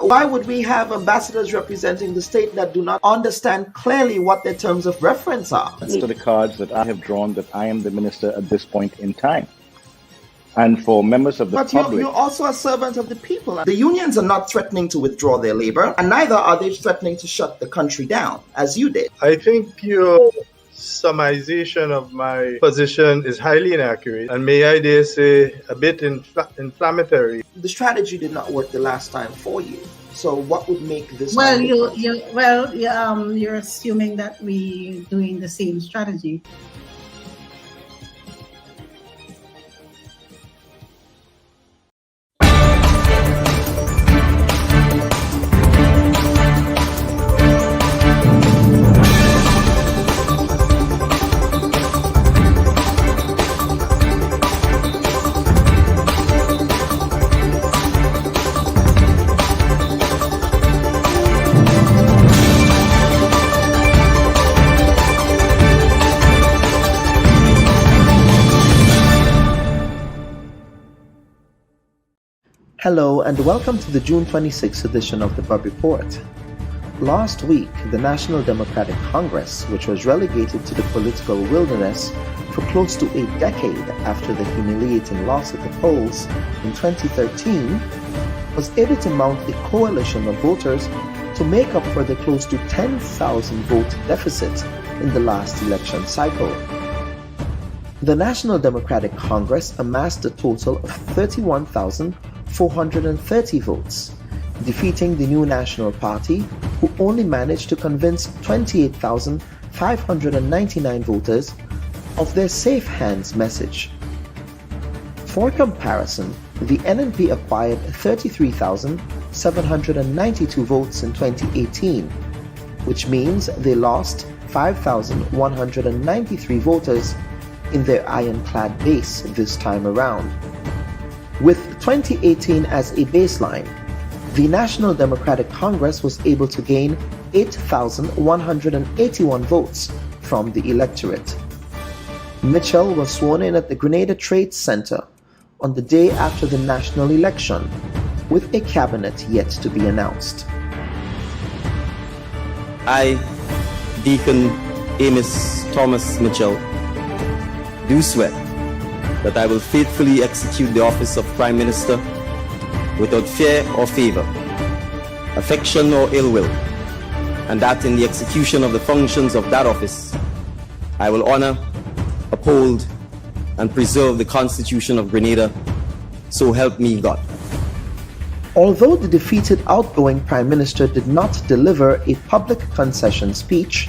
Why would we have ambassadors representing the state that do not understand clearly what their terms of reference are? These are the cards that I have drawn, that I am the minister at this point in time. And for members of the public... But you're also a servant of the people. The unions are not threatening to withdraw their labor, and neither are they threatening to shut the country down, as you did. I think your summarization of my position is highly inaccurate, and may I dare say a bit inflammatory. The strategy did not work the last time for you. So what would make this? Well, you're assuming that we're doing the same strategy. Hello and welcome to the June 26th edition of the Bubb Report. Last week, the National Democratic Congress, which was relegated to the political wilderness for close to a decade after the humiliating loss at the polls in 2013, was able to mount a coalition of voters to make up for the close to 10,000 vote deficit in the last election cycle. The National Democratic Congress amassed a total of 31,430 votes, defeating the New National Party, who only managed to convince 28,599 voters of their safe hands message. For comparison, the NNP acquired 33,792 votes in 2018, which means they lost 5,193 voters in their ironclad base this time around. With 2018 as a baseline, the National Democratic Congress was able to gain 8,181 votes from the electorate. Mitchell was sworn in at the Grenada Trade Center on the day after the national election, with a cabinet yet to be announced. I, Deacon Amos Thomas Mitchell, do swear that I will faithfully execute the office of Prime Minister without fear or favor, affection or ill will, and that in the execution of the functions of that office, I will honor, uphold, and preserve the Constitution of Grenada, so help me God. Although the defeated outgoing Prime Minister did not deliver a public concession speech,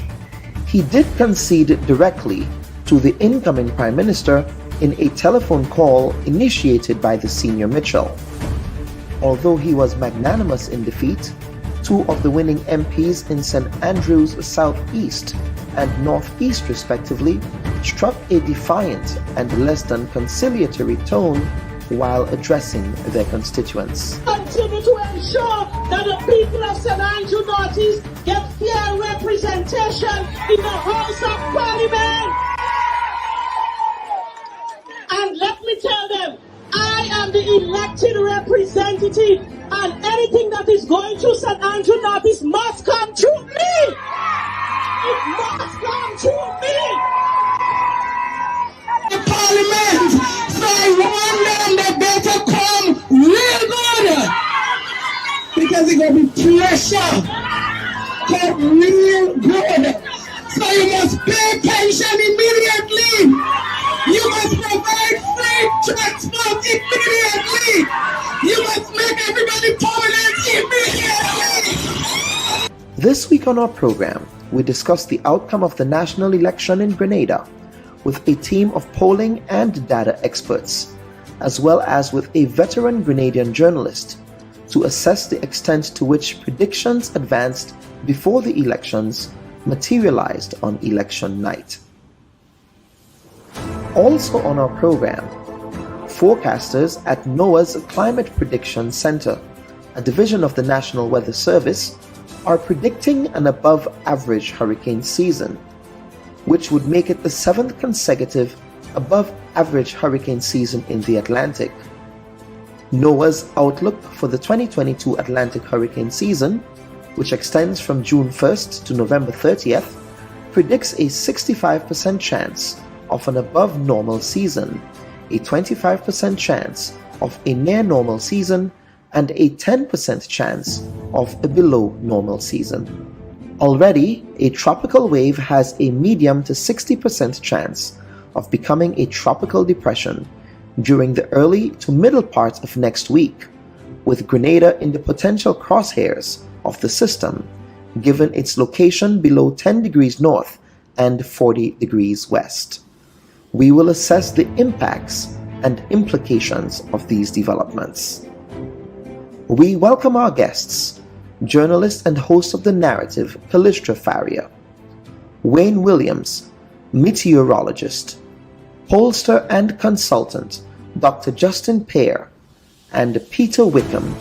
he did concede directly to the incoming Prime Minister in a telephone call initiated by the senior Mitchell. Although he was magnanimous in defeat, two of the winning MPs in St. Andrews Southeast and Northeast respectively struck a defiant and less than conciliatory tone while addressing their constituents. Continue to ensure that the people of St. Andrews Northeast get fair representation in the House of Parliament. And let me tell them, I am the elected representative, and anything that is going through St. Andrews Northeast must come through me. It must come through me. The Parliament, so I want them that better come real good, because it's going to be pressure. Come real good. So you must pay pension immediately. You must provide free transport immediately. You must make everybody permanent immediately. This week on our program, we discuss the outcome of the national election in Grenada with a team of polling and data experts, as well as with a veteran Grenadian journalist, to assess the extent to which predictions advanced before the elections materialized on election night. Also on our program, forecasters at NOAA's Climate Prediction Center, a division of the National Weather Service, are predicting an above-average hurricane season, which would make it the 7th consecutive above-average hurricane season in the Atlantic. NOAA's outlook for the 2022 Atlantic hurricane season, which extends from June 1st to November 30th, predicts a 65% chance of an above normal season, a 25% chance of a near normal season, and a 10% chance of a below normal season. Already, a tropical wave has a medium to 60% chance of becoming a tropical depression during the early to middle part of next week, with Grenada in the potential crosshairs of the system, given its location below 10 degrees north and 40 degrees west. We will assess the impacts and implications of these developments. We welcome our guests, journalist and host of The Narrative, Callistra Faria, Wayne Williams, meteorologist, pollster and consultant, Dr. Justin Pear, and Peter Wickham,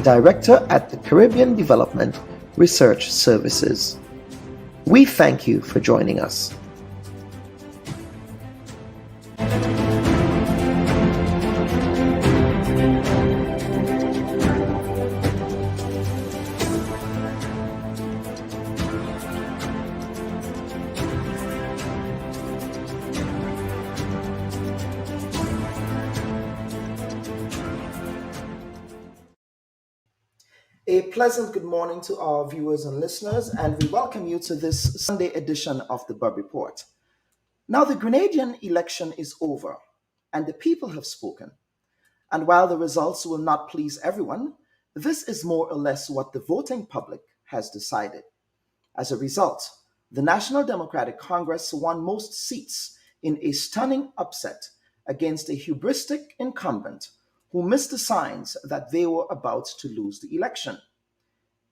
Director at the Caribbean Development Research Services. We thank you for joining us. A pleasant good morning to our viewers and listeners, and we welcome you to this Sunday edition of the Bubb Report. Now, the Grenadian election is over, and the people have spoken. And while the results will not please everyone, this is more or less what the voting public has decided. As a result, the National Democratic Congress won most seats in a stunning upset against a hubristic incumbent who missed the signs that they were about to lose the election.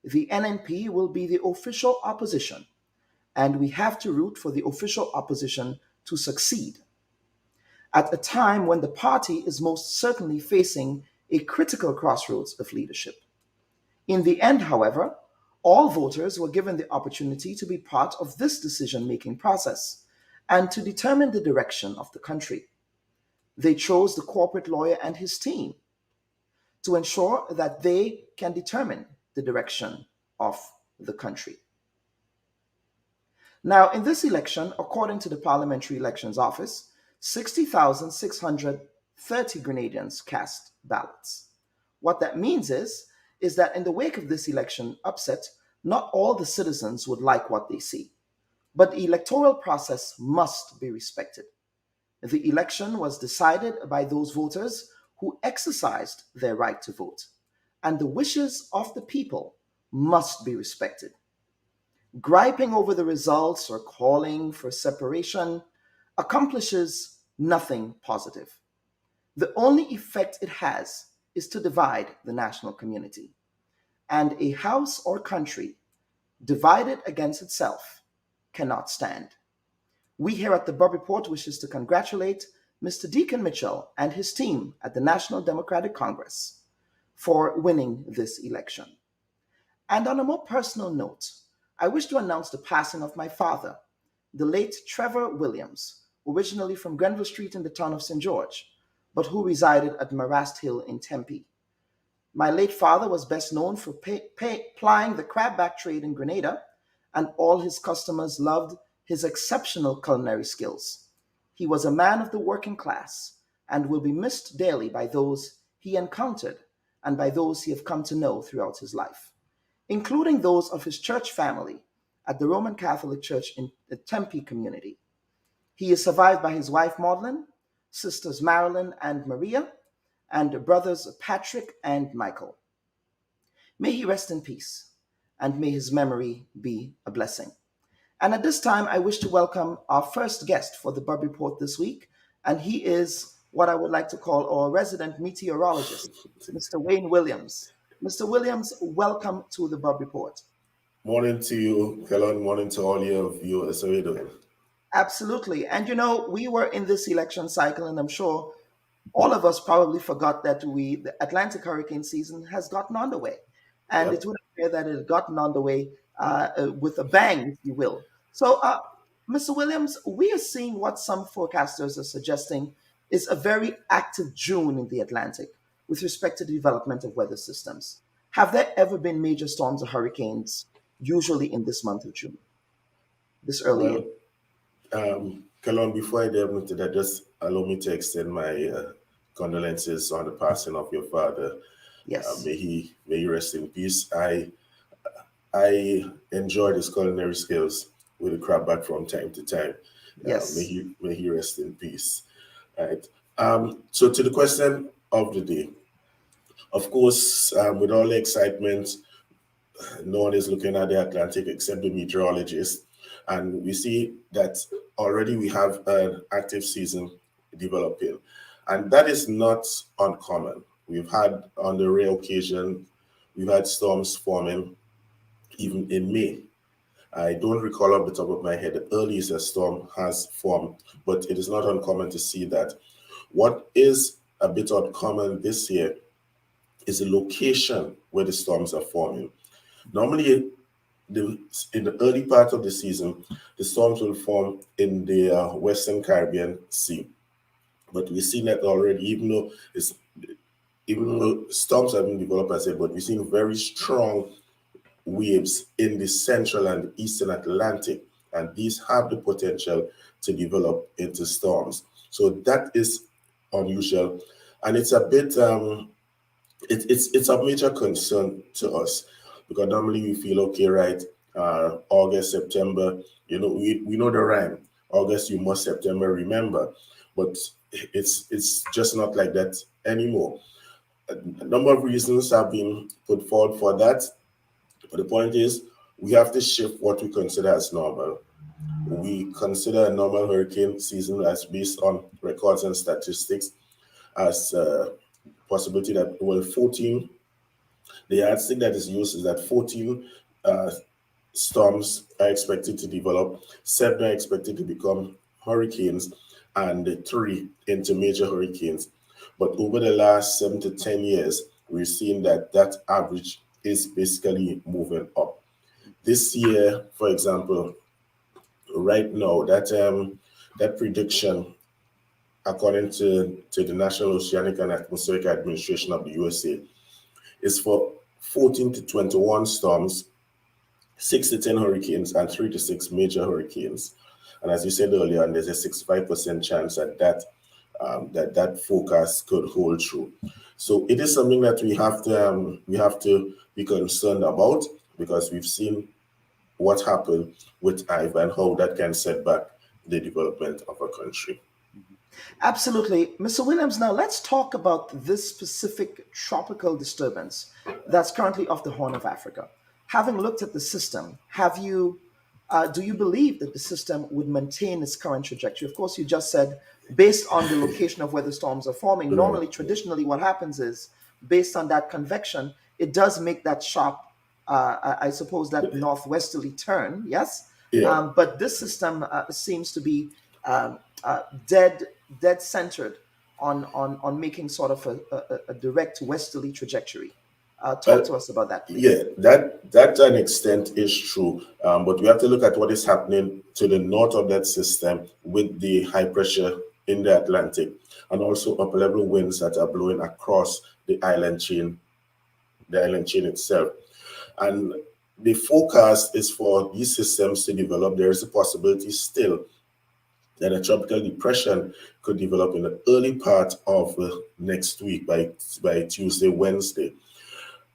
The NNP will be the official opposition, and we have to root for the official opposition to succeed. At a time when the party is most certainly facing a critical crossroads of leadership. In the end, however, all voters were given the opportunity to be part of this decision-making process and to determine the direction of the country. They chose the corporate lawyer and his team to ensure that they can determine the direction of the country. Now, in this election, according to the Parliamentary Elections Office, 60,630 Grenadians cast ballots. What that means is that in the wake of this election upset, not all the citizens would like what they see, but the electoral process must be respected. The election was decided by those voters who exercised their right to vote, and the wishes of the people must be respected. Griping over the results or calling for separation accomplishes nothing positive. The only effect it has is to divide the national community, and a house or country divided against itself cannot stand. We here at the Bubb Report wishes to congratulate Mr. Deacon Mitchell and his team at the National Democratic Congress for winning this election. And on a more personal note, I wish to announce the passing of my father, the late Trevor Williams, originally from Grenville Street in the town of St. George, but who resided at Marast Hill in Tempe. My late father was best known for plying the crabback trade in Grenada, and all his customers loved his exceptional culinary skills. He was a man of the working class and will be missed daily by those he encountered and by those he have come to know throughout his life, including those of his church family at the Roman Catholic Church in the Tempe community. He is survived by his wife Maudlin, sisters Marilyn and Maria, and brothers Patrick and Michael. May he rest in peace, and may his memory be a blessing. And at this time, I wish to welcome our first guest for the Bubb Report this week, and he is what I would like to call our resident meteorologist, Mr. Wayne Williams. Mr. Williams, welcome to the Bubb Report. Morning to you, Kellen. Morning to all your viewers. How are you doing? Absolutely. And you know, we were in this election cycle, and I'm sure all of us probably forgot that the Atlantic hurricane season has gotten underway. And it would appear that it had gotten underway with a bang, if you will. So, Mr. Williams, we are seeing what some forecasters are suggesting is a very active June in the Atlantic, with respect to the development of weather systems. Have there ever been major storms or hurricanes, usually in this month of June, this early Well, Kalon, before I delve into that, just allow me to extend my condolences on the passing of your father. Yes, May he rest in peace. I enjoyed his culinary skills with the crab back from time to time. yes, May he rest in peace. Right. So to the question of the day, of course, with all the excitement, no one is looking at the Atlantic except the meteorologist, and we see that already we have an active season developing, and that is not uncommon. We've had on the rare occasion, we've had storms forming even in May. I don't recall off the top of my head the earliest a storm has formed, but it is not uncommon to see that. What is a bit uncommon this year is the location where the storms are forming. Normally, in the early part of the season, the storms will form in the Western Caribbean Sea. But we've seen that already, even though storms haven't developed as yet, but we're seeing very strong waves in the central and eastern Atlantic, and these have the potential to develop into storms. So that is unusual, and it's a bit it's a major concern to us, because normally we feel okay, right? August, September, we know the rhyme. August, you must, September, remember. But it's just not like that anymore. A number of reasons have been put forward for that. But the point is, we have to shift what we consider as normal. We consider a normal hurricane season as based on records and statistics as possibility that, 14, the yardstick that is used is that 14 storms are expected to develop, 7 are expected to become hurricanes, and 3 into major hurricanes. But over the last 7 to 10 years, we've seen that average is basically moving up. This year, for example, right now, that prediction, according to the National Oceanic and Atmospheric Administration of the USA, is for 14 to 21 storms, 6 to 10 hurricanes, and 3 to 6 major hurricanes. And as you said earlier, and there's a 65% chance that forecast could hold true. So it is something that we have to be concerned about, because we've seen what happened with Ivan and how that can set back the development of a country. absolutely. Mr. Williams, now let's talk about this specific tropical disturbance that's currently off the Horn of Africa. Having looked at the system, do you believe that the system would maintain its current trajectory? Of course, you just said based on the location of where the storms are forming. Normally, traditionally, what happens is based on that convection, it does make that sharp, I suppose, that northwesterly turn. Yes, Yeah. but this system seems to be dead centered on making sort of a direct westerly trajectory. Talk to us about that, please. Yeah, that to an extent is true, but we have to look at what is happening to the north of that system with the high pressure in the Atlantic, and also upper level winds that are blowing across the island chain itself. And the forecast is for these systems to develop. There is a possibility still that a tropical depression could develop in the early part of next week, by Tuesday, Wednesday.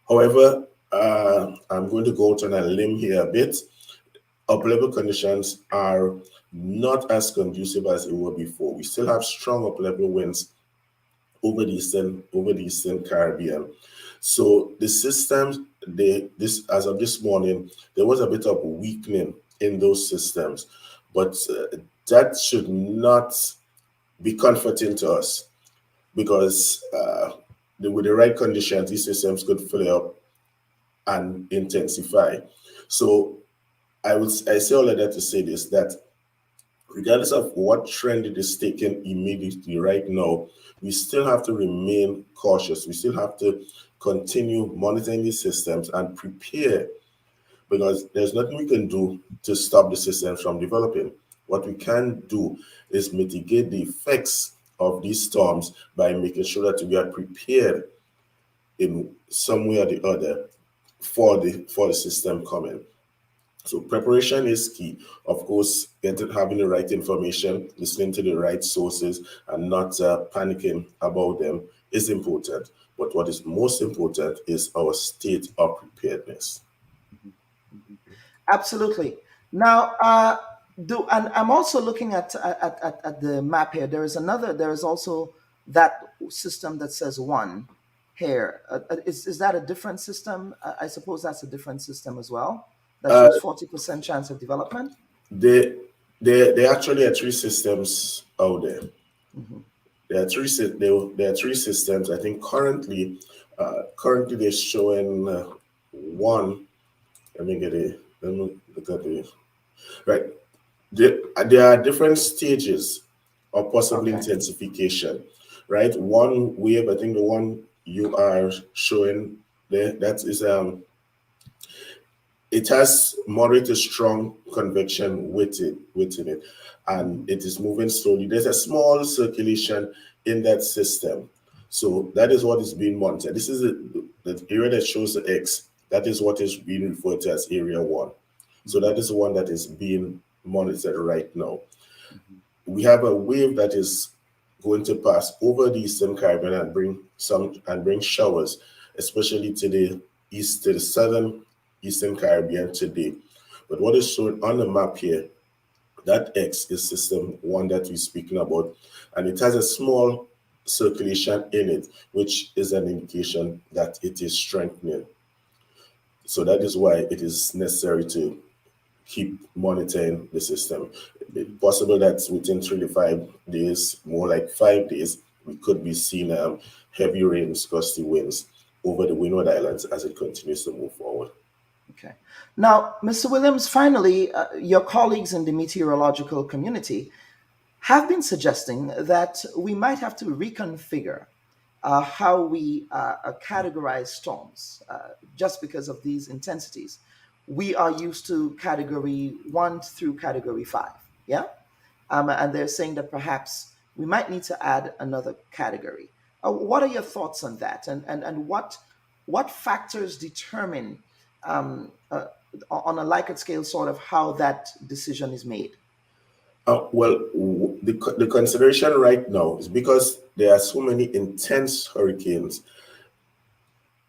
However, I'm going to go out on a limb here a bit. Upper-level conditions are not as conducive as they were before. We still have strong upper-level winds over the eastern Caribbean. So the systems, as of this morning, there was a bit of weakening in those systems, but that should not be comforting to us, because with the right conditions, these systems could flare up and intensify. So I say all of that to say this, that regardless of what trend it is taken immediately right now, we still have to remain cautious. We still have to continue monitoring these systems and prepare, because there's nothing we can do to stop the systems from developing. What we can do is mitigate the effects of these storms by making sure that we are prepared in some way or the other for the system coming. So preparation is key. Of course, having the right information, listening to the right sources, and not panicking about them is important. But what is most important is our state of preparedness. Absolutely. Now, and I'm also looking at the map here. There is also that system that says one here. Is that a different system? I suppose that's a different system as well. That shows 40% chance of development. There actually are three systems out there. Mm-hmm. There are three systems. I think currently they're showing one. Let me look at the right. There are different stages of possible intensification, right? One wave, I think the one you are showing there, that is it has moderate to strong convection within it, and it is moving slowly. There's a small circulation in that system. So that is what is being monitored. This is the area that shows the X. That is what is being referred to as area 1. So that is the one that is being monitored right now. We have a wave that is going to pass over the Eastern Caribbean and bring showers, especially to the southern Eastern Caribbean today. But what is shown on the map here, that X is system 1 that we're speaking about, and it has a small circulation in it, which is an indication that it is strengthening. So that is why it is necessary to keep monitoring the system. It's possible that within 3 to 5 days, more like 5 days, we could be seeing heavy rains, gusty winds over the Windward Islands as it continues to move forward. Okay. Now, Mr. Williams, finally, your colleagues in the meteorological community have been suggesting that we might have to reconfigure how we categorize storms just because of these intensities. We are used to category 1 through category 5, yeah? And they're saying that perhaps we might need to add another category. What are your thoughts on that? And what factors determine on a Likert scale sort of how that decision is made? Well, the consideration right now is because there are so many intense hurricanes.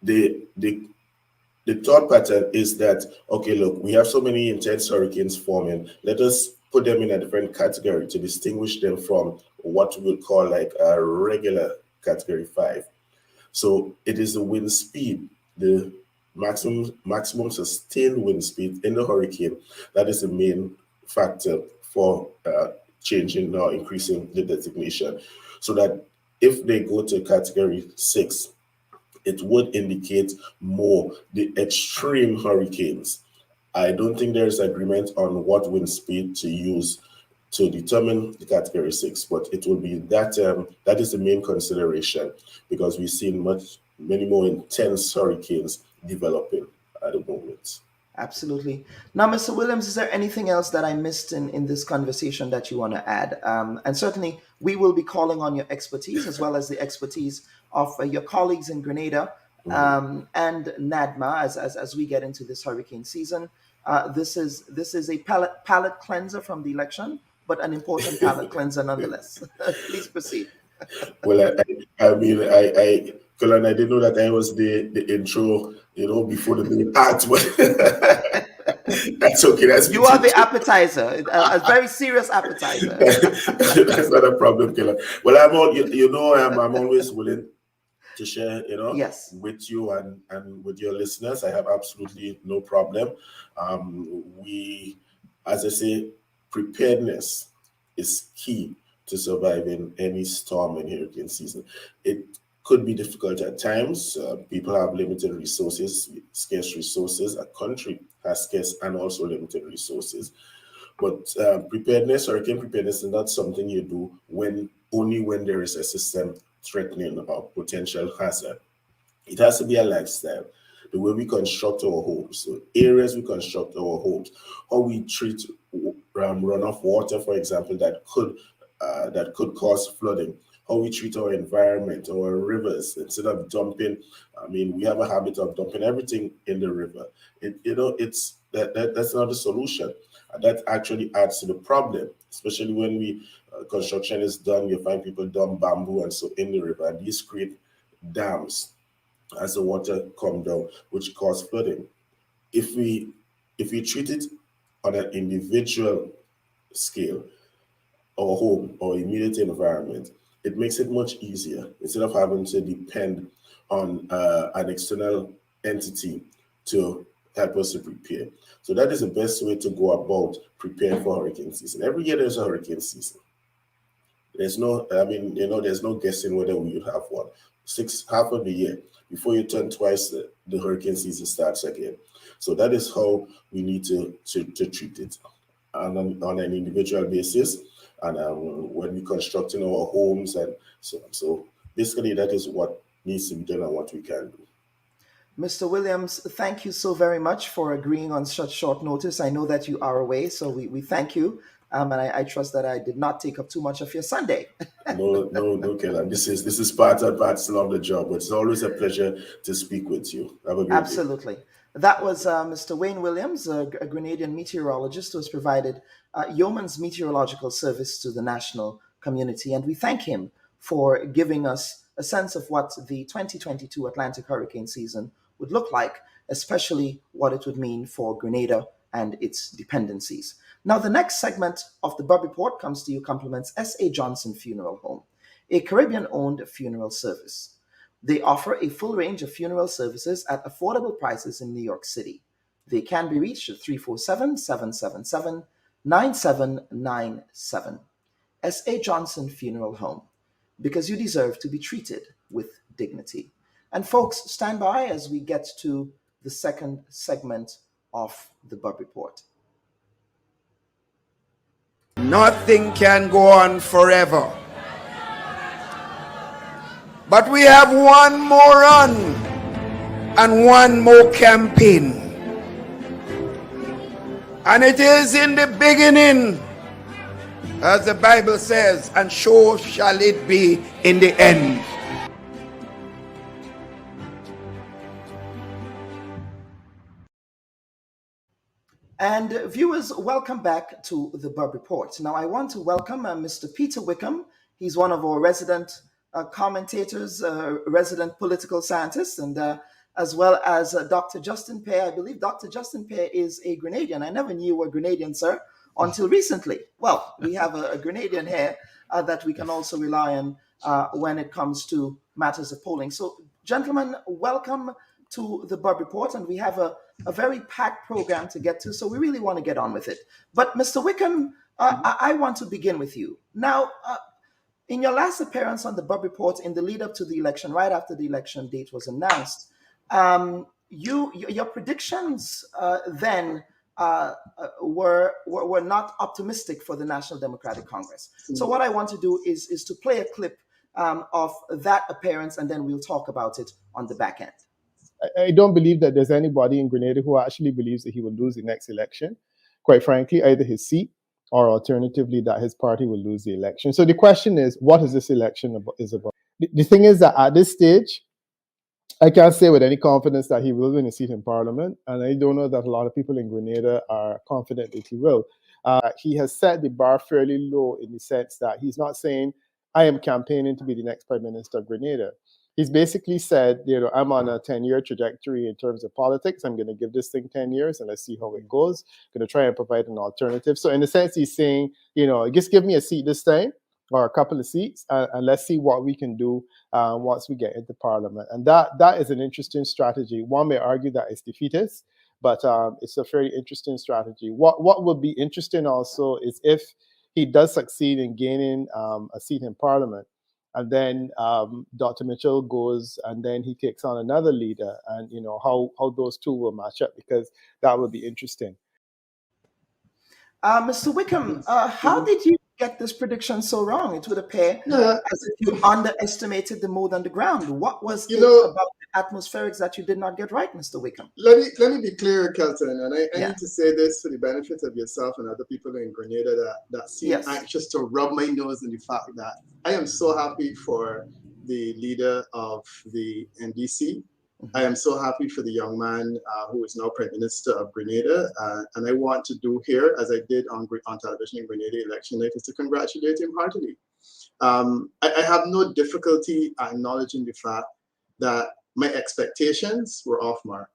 The thought pattern is that, okay, look, we have so many intense hurricanes forming. Let us put them in a different category to distinguish them from what we would call like a regular category 5. So it is the wind speed, the maximum sustained wind speed in the hurricane. That is the main factor for changing or increasing the designation. So that if they go to category 6, it would indicate more the extreme hurricanes. I don't think there is agreement on what wind speed to use to determine the category 6, but it will be that that is the main consideration, because we've seen many more intense hurricanes developing at the moment. Absolutely. Now, Mr. Williams, is there anything else that I missed in this conversation that you want to add? And certainly, we will be calling on your expertise as well as the expertise of your colleagues in Grenada and NADMA as we get into this hurricane season. This is a palate cleanser from the election, but an important palate cleanser nonetheless. Please proceed. Well, I mean, Colin, I didn't know that I was the intro, before the main act, but that's okay. You are the appetizer, a very serious appetizer. That's not a problem, Colin. Well, I'm always willing to share, yes, with you and with your listeners. I have absolutely no problem. As I say, preparedness is key to surviving any storm in hurricane season. It could be difficult at times. People have limited resources, scarce resources. A country has scarce and also limited resources. But hurricane preparedness is not something you do only when there is a system threatening or potential hazard. It has to be a lifestyle. The way we construct our homes, the areas we construct our homes, how we treat runoff water, for example, that could cause flooding. how we treat our environment, our rivers. Instead of dumping, I mean, we have a habit of dumping everything in the river. That's not a solution. And that actually adds to the problem, especially when construction is done. You find people dump bamboo and so in the river, and these create dams as the water come down, which cause flooding. If we treat it on an individual scale, our home, our immediate environment, it makes it much easier instead of having to depend on an external entity to help us to prepare. So that is the best way to go about preparing for hurricane season. Every year there's a hurricane season. There's no guessing whether we would have one. Half of the year before you turn twice, the hurricane season starts again. So that is how we need to treat it on an individual basis, and when we're constructing our homes and so on. So basically, that is what needs to be done and what we can do. Mr. Williams, thank you so very much for agreeing on such short notice. I know that you are away, so we thank you. And I trust that I did not take up too much of your Sunday. No, Kellan. This is part and parcel of the job. It's always a pleasure to speak with you. Have a good day. Absolutely. That was Mr. Wayne Williams, a Grenadian meteorologist who has provided yeoman's meteorological service to the national community. And we thank him for giving us a sense of what the 2022 Atlantic hurricane season would look like, especially what it would mean for Grenada and its dependencies. Now, the next segment of the Bubb Report comes to you compliments S.A. Johnson Funeral Home, a Caribbean-owned funeral service. They offer a full range of funeral services at affordable prices in New York City. They can be reached at 347-777-9797. S.A. Johnson Funeral Home, because you deserve to be treated with dignity. And folks, stand by as we get to the second segment of the Bubb Report. Nothing can go on forever. But we have one more run and one more campaign. And it is in the beginning, as the Bible says, and so shall it be in the end. And viewers, welcome back to the Bubb Report. Now, I want to welcome Mr. Peter Wickham. He's one of our resident commentators, resident political scientists, and as well as Dr. Justin Pear. I believe Dr. Justin Pear is a Grenadian. I never knew you were Grenadian, sir, until recently. Well, we have a Grenadian here that we can also rely on when it comes to matters of polling. So, gentlemen, welcome to the Bubb Report, and we have a very packed program to get to, so we really want to get on with it. But Mr. Wickham, I want to begin with you. Now, in your last appearance on the Bubb Report in the lead up to the election, right after the election date was announced, your predictions then were not optimistic for the National Democratic Congress. So what I want to do is to play a clip of that appearance, and then we'll talk about it on the back end. I don't believe that there's anybody in Grenada who actually believes that he will lose the next election. Quite frankly, either his seat or alternatively that his party will lose the election. So the question is, what is this election about? The thing is that at this stage, I can't say with any confidence that he will win a seat in Parliament, and I don't know that a lot of people in Grenada are confident that he will. He has set the bar fairly low in the sense that he's not saying, I am campaigning to be the next Prime Minister of Grenada. He's basically said, I'm on a 10-year trajectory in terms of politics. I'm going to give this thing 10 years and let's see how it goes. I'm going to try and provide an alternative. So in a sense, he's saying, just give me a seat this time or a couple of seats and let's see what we can do once we get into Parliament. And that is an interesting strategy. One may argue that it's defeatist, but it's a very interesting strategy. What would be interesting also is if he does succeed in gaining a seat in Parliament, and then Dr. Mitchell goes and then he takes on another leader, and how those two will match up, because that would be interesting. Mr. Wickham, how did you get this prediction so wrong? It would appear as if you underestimated the mood on the ground. What was it about the atmospherics that you did not get right, Mr. Wickham? Let me be clear, Kelton, and I need to say this for the benefit of yourself and other people in Grenada that seem anxious to rub my nose in the fact that I am so happy for the leader of the NDC. I am so happy for the young man who is now Prime Minister of Grenada. And I want to do here, as I did on television in Grenada election night, is to congratulate him heartily. I have no difficulty acknowledging the fact that my expectations were off mark.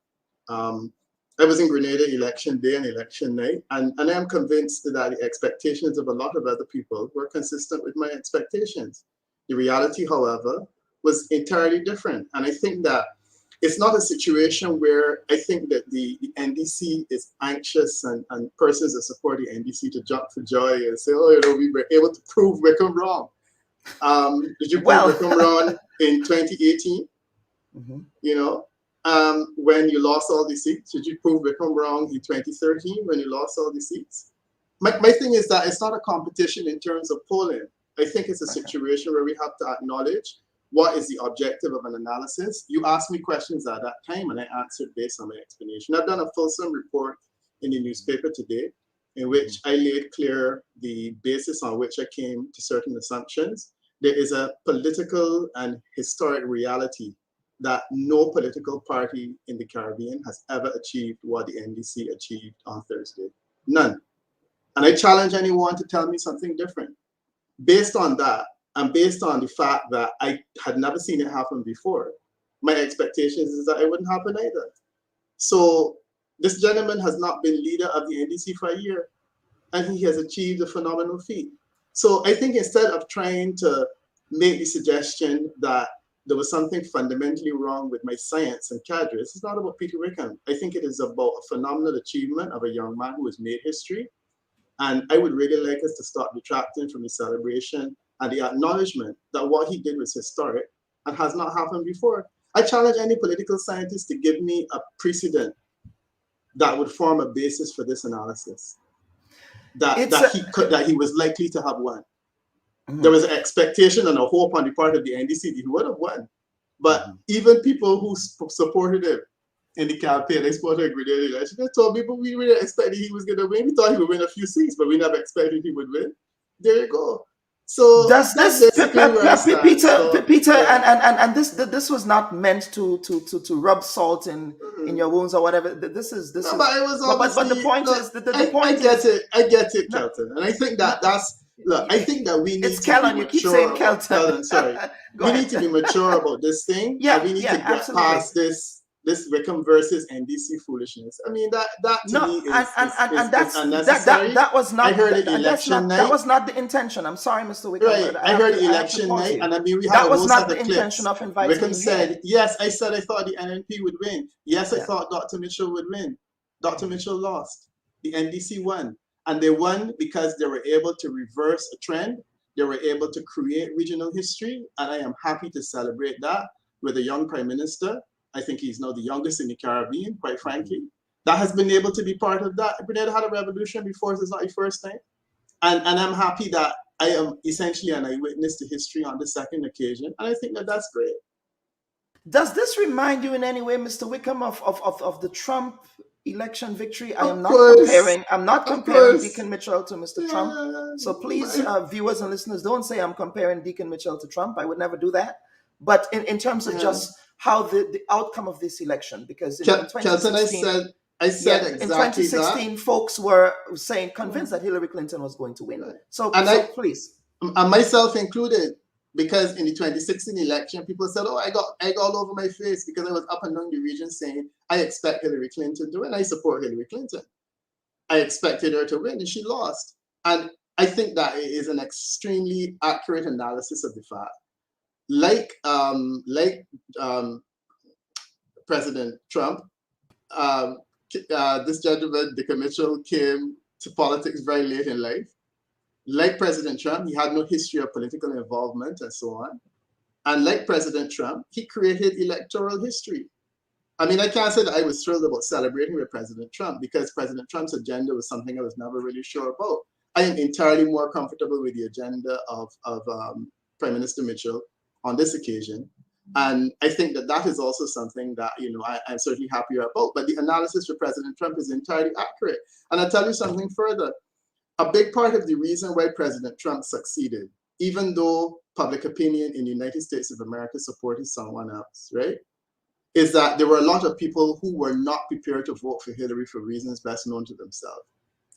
I was in Grenada election day and election night, and I am convinced that the expectations of a lot of other people were consistent with my expectations. The reality, however, was entirely different. And I think that it's not a situation where I think that the NDC is anxious and persons that support the NDC to jump for joy and say, oh, you know, we were able to prove Wickham wrong. Did you prove Wickham wrong in 2018? You know, when you lost all the seats? Did you prove Wickham wrong in 2013 when you lost all the seats? My thing is that it's not a competition in terms of polling. I think it's a situation where we have to acknowledge what is the objective of an analysis. You asked me questions at that time and I answered based on my explanation. I've done a fulsome report in the newspaper today in which I laid clear the basis on which I came to certain assumptions. There is a political and historic reality that no political party in the Caribbean has ever achieved what the NDC achieved on Thursday. None. And I challenge anyone to tell me something different. Based on that, and based on the fact that I had never seen it happen before, my expectations is that it wouldn't happen either. So this gentleman has not been leader of the NDC for a year, and he has achieved a phenomenal feat. So I think instead of trying to make the suggestion that there was something fundamentally wrong with my science and cadres, it's not about Peter Wickham. I think it is about a phenomenal achievement of a young man who has made history. And I would really like us to start detracting from the celebration and the acknowledgement that what he did was historic and has not happened before. I challenge any political scientist to give me a precedent that would form a basis for this analysis, that he was likely to have won. There was an expectation and a hope on the part of the NDC that he would have won. But even people who supported him in the campaign, they supported Grenada election, they told people we really expected he was going to win. We thought he would win a few seats, but we never expected he would win. There you go. So does this, Peter, yeah. and this was not meant to rub salt in your wounds or whatever. This is. But it was but the point is, the point I get it, Kelton, and I think that's. Look, I think that we need it's to Kelton, be you keep saying Kelton. Kelton, sorry. We need to be mature about this thing. Yeah, we need to get absolutely. past this Wickham versus NDC foolishness. I mean, that to me is unnecessary. That was not. I heard it election night. That was not the intention. I'm sorry, Mr. Wickham. Right. I heard election night, and I mean, we had that was not the clips. intention of inviting Wickham him said, here. yes, I said I thought the NNP would win. Yes, I thought Dr. Mitchell would win. Dr. Mitchell lost. The NDC won. And they won because they were able to reverse a trend. They were able to create regional history. And I am happy to celebrate that with a young Prime Minister. I think he's now the youngest in the Caribbean, quite frankly, that has been able to be part of that. Grenada had a revolution before, so it's not the first time. And I'm happy that I am essentially an eyewitness to history on the second occasion. And I think that that's great. Does this remind you in any way, Mr. Wickham, of the Trump election victory? I'm not comparing Deacon Mitchell to Mr. Trump. So please, viewers and listeners, don't say I'm comparing Deacon Mitchell to Trump. I would never do that. But in terms of just how the outcome of this election, because in 2016, I said exactly in 2016, folks were saying, convinced that Hillary Clinton was going to win. So please. And myself included, because in the 2016 election, people said, oh, I got egg all over my face because I was up and down the region saying, I expect Hillary Clinton to win. I support Hillary Clinton. I expected her to win, and she lost. And I think that is an extremely accurate analysis of the fact. Like President Trump, this gentleman, Deacon Mitchell, came to politics very late in life. Like President Trump, he had no history of political involvement and so on. And like President Trump, he created electoral history. I mean, I can't say that I was thrilled about celebrating with President Trump because President Trump's agenda was something I was never really sure about. I am entirely more comfortable with the agenda of Prime Minister Mitchell on this occasion. And I think that that is also something that, you know, I'm certainly happier about. But the analysis for President Trump is entirely accurate. And I'll tell you something further. A big part of the reason why President Trump succeeded, even though public opinion in the United States of America supported someone else, right? Is that there were a lot of people who were not prepared to vote for Hillary for reasons best known to themselves.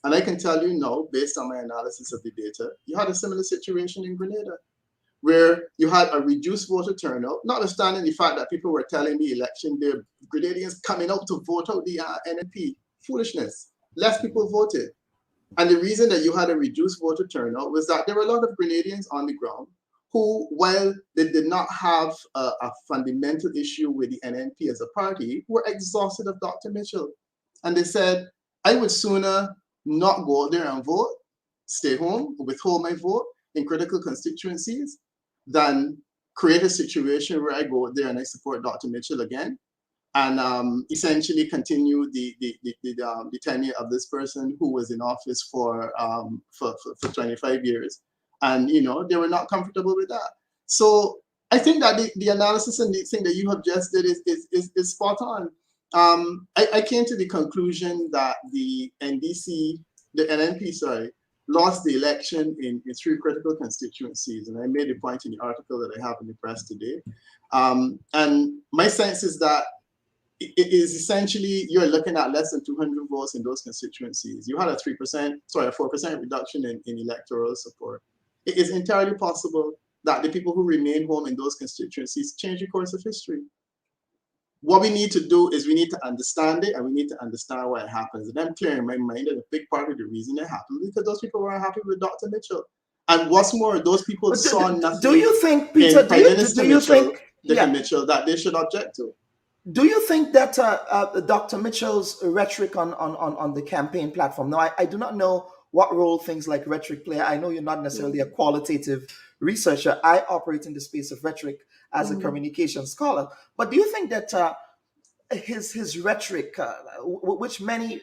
And I can tell you now, based on my analysis of the data, you had a similar situation in Grenada, where you had a reduced voter turnout, notwithstanding the fact that people were telling the election day, Grenadians coming out to vote out the NNP. Foolishness. Less people voted. And the reason that you had a reduced voter turnout was that there were a lot of Grenadians on the ground who, while they did not have a fundamental issue with the NNP as a party, were exhausted of Dr. Mitchell. And they said, I would sooner not go out there and vote, stay home, withhold my vote in critical constituencies, than create a situation where I go out there and I support Dr. Mitchell again, and essentially continue the tenure of this person who was in office for 25 years. And, you know, they were not comfortable with that. So I think that the analysis and the thing that you have just did is spot on. I came to the conclusion that the NNP, lost the election in 3 critical constituencies. And I made a point in the article that I have in the press today. And my sense is that it is essentially, you're looking at less than 200 votes in those constituencies. You had a 4% reduction in electoral support. It is entirely possible that the people who remain home in those constituencies change the course of history. What we need to do is we need to understand it, and we need to understand why it happens. And I'm clear in my mind that a big part of the reason it happened is because those people were unhappy with Dr. Mitchell. And what's more, those people saw nothing. Do you think, Peter, Mitchell that they should object to? Do you think that Dr. Mitchell's rhetoric on the campaign platform? Now, I do not know what role things like rhetoric play. I know you're not necessarily a qualitative researcher. I operate in the space of rhetoric as a communication scholar. But do you think that his rhetoric, which many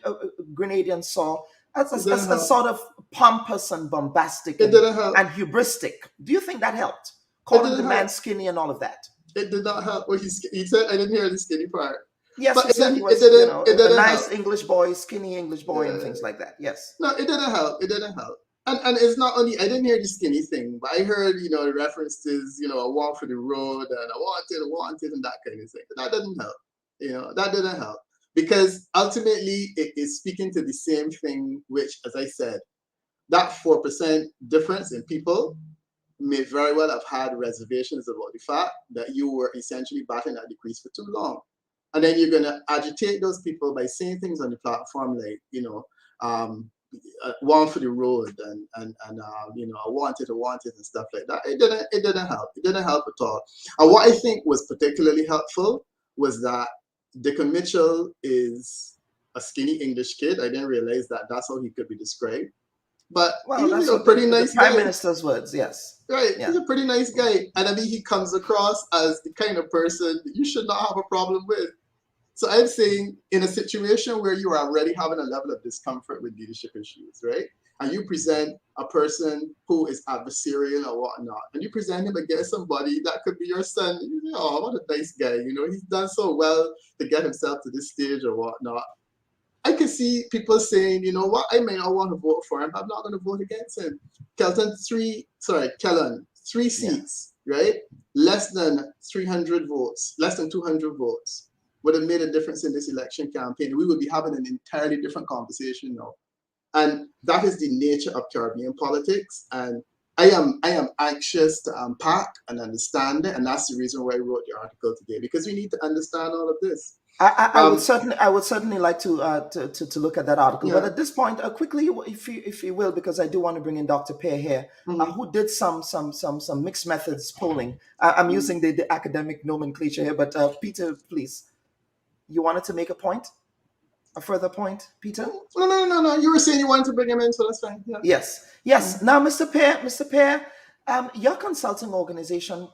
Grenadians saw as a sort of pompous and bombastic and hubristic, do you think that helped? Calling the man skinny and all of that? It did not help. Well, he said, I didn't hear the skinny part. Yes, but he said he was a nice English boy, skinny English boy, and things like that. Yes. No, it didn't help. It didn't help. And it's not only, I didn't hear the skinny thing, but I heard, the references, a walk for the road and I wanted, and that kind of thing. That didn't help. That didn't help. Because ultimately, it is speaking to the same thing, which, as I said, that 4% difference in people may very well have had reservations about the fact that you were essentially batting at the crease for too long. And then you're going to agitate those people by saying things on the platform like, one for the road and I want it and stuff like that. It didn't help. It didn't help at all. And what I think was particularly helpful was that Dickon Mitchell is a skinny English kid. I didn't realize that that's how he could be described. But he's a pretty nice guy. Prime Minister's words, yes. Right, yeah. He's a pretty nice guy. And I mean, he comes across as the kind of person that you should not have a problem with. So I'm saying in a situation where you are already having a level of discomfort with leadership issues, right? And you present a person who is adversarial or whatnot, and you present him against somebody that could be your son. You say, oh, what a nice guy. He's done so well to get himself to this stage or whatnot. I can see people saying, you know what, I may not want to vote for him, but I'm not going to vote against him. Kellen, 3 seats, right? Less than 300 votes, less than 200 votes would have made a difference in this election campaign. We would be having an entirely different conversation now. And that is the nature of Caribbean politics. And I am anxious to unpack and understand it. And that's the reason why I wrote the article today, because we need to understand all of this. I would certainly like to look at that article, but at this point, quickly, if you will, because I do want to bring in Dr. Pear here, who did some mixed methods polling. I'm using the academic nomenclature here, but Peter, please, you wanted to make a point, a further point, Peter? No. You were saying you wanted to bring him in, so that's fine. Yeah. Yes. Now, Mr. Pear, your consulting organization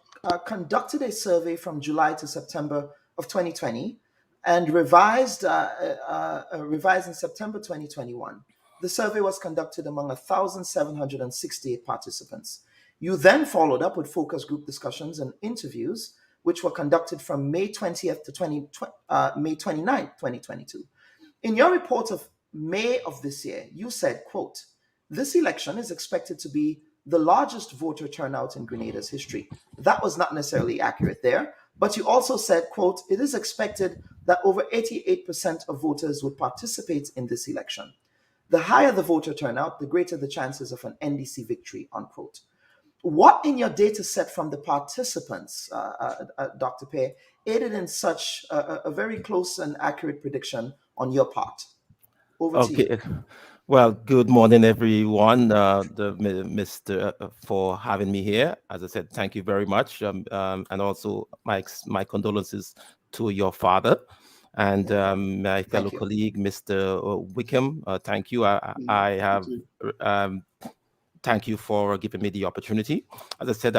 conducted a survey from July to September of 2020. And revised in September 2021. The survey was conducted among 1,768 participants. You then followed up with focus group discussions and interviews, which were conducted from May 20th to May 29th, 2022. In your report of May of this year, you said, quote, "This election is expected to be the largest voter turnout in Grenada's history. That was not necessarily accurate there, but you also said, quote, it is expected that over 88% of voters would participate in this election. The higher the voter turnout, the greater the chances of an NDC victory, unquote. What in your data set from the participants, Dr. Pei, aided in such a very close and accurate prediction on your part? Over to you. Okay. Well, good morning, everyone. Mr. For having me here. As I said, thank you very much, and also my condolences to your father and my fellow colleague, Mr. Wickham. Thank you. I have. Thank you for giving me the opportunity. As I said,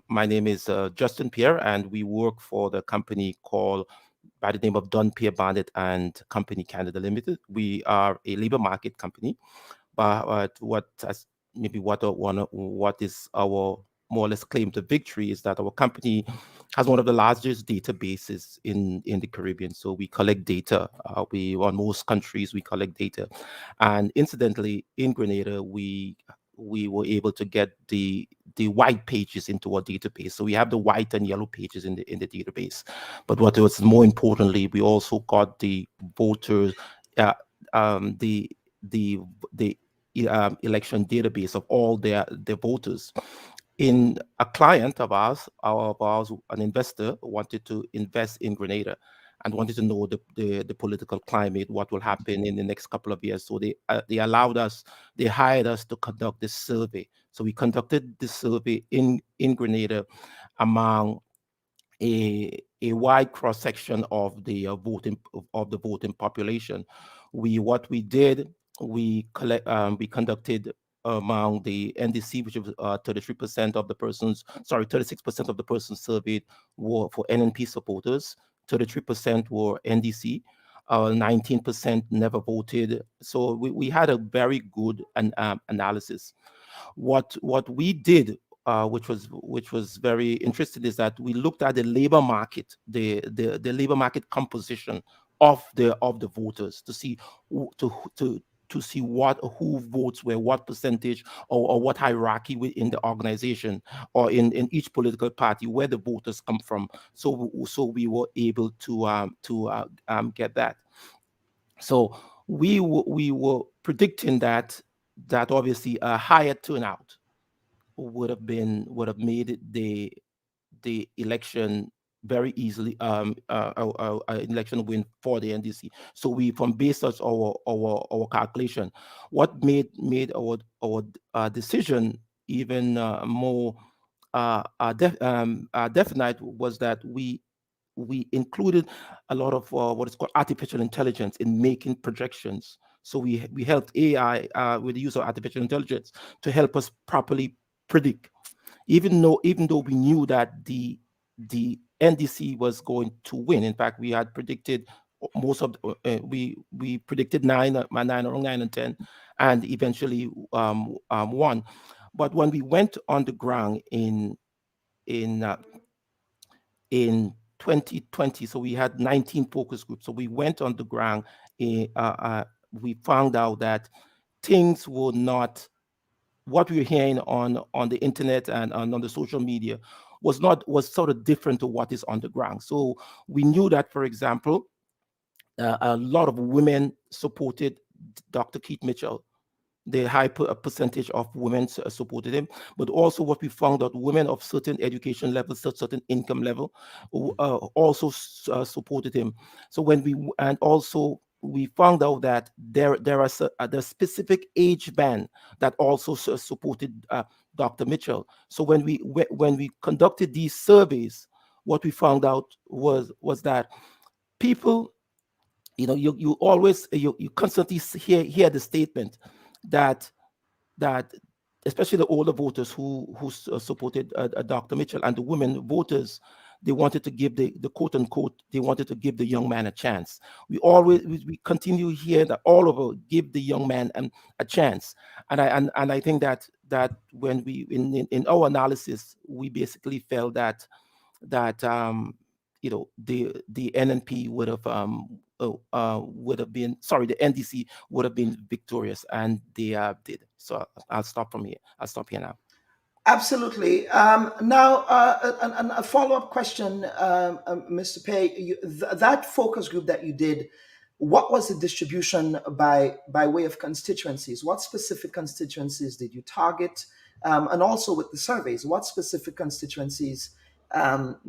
my name is Justin Pierre, and we work for the company called by the name of Don Pierre Bandit and Company Canada Limited. We are a labor market company, but what is our more or less claim to victory is that our company has one of the largest databases in the Caribbean. So we collect data. On most countries we collect data, and incidentally, in Grenada we were able to get the white pages into our database. So we have the white and yellow pages in the database. But what was more importantly, we also got the voters, the election database of all their voters. In a client of ours, an investor wanted to invest in Grenada and wanted to know the political climate, what will happen in the next couple of years. So they hired us to conduct this survey. So we conducted this survey in Grenada among a wide cross section of the voting population. We conducted among the NDC, which was 33% of the persons, 36% of the persons surveyed were for NNP supporters, 33% were NDC, 19% never voted. So we had a very good analysis. What we did, which was very interesting, is that we looked at the labor market, the labor market composition of the voters to see who votes where, what percentage or what hierarchy within the organization or in each political party, where the voters come from. So we were able to get that. So we were predicting that obviously a higher turnout would have made the election very easily election win for the NDC. So we, from based on our calculation, what made our decision even more definite was that we included a lot of what is called artificial intelligence in making projections. So we helped AI with the use of artificial intelligence to help us properly predict, even though we knew that the NDC was going to win. In fact, we had predicted most of we predicted 9 and 10, and eventually won. But when we went on the ground in 2020, so we had 19 focus groups. So we went on the ground. We found out that things were not what we were hearing on the internet and on the social media was sort of different to what is on the ground. So we knew that, for example, a lot of women supported Dr. Keith Mitchell. The high percentage of women supported him, but also what we found out, women of certain education levels, certain income level, also supported him. So we found out that there are the specific age band that also supported Dr. Mitchell. So when we conducted these surveys, what we found out was that people, you always constantly hear the statement that especially the older voters who supported Dr. Mitchell, and the women voters, they wanted to give the quote unquote, they wanted to give the young man a chance. We continue here that all of us give the young man a chance, and I think that when we in our analysis, we basically felt that the NNP would have been, the NDC would have been victorious, and they did. So I'll stop from here. I'll stop here now. Absolutely. Now, a follow-up question, Mr. Pei. That focus group that you did, what was the distribution by way of constituencies? What specific constituencies did you target? And also with the surveys, what specific constituencies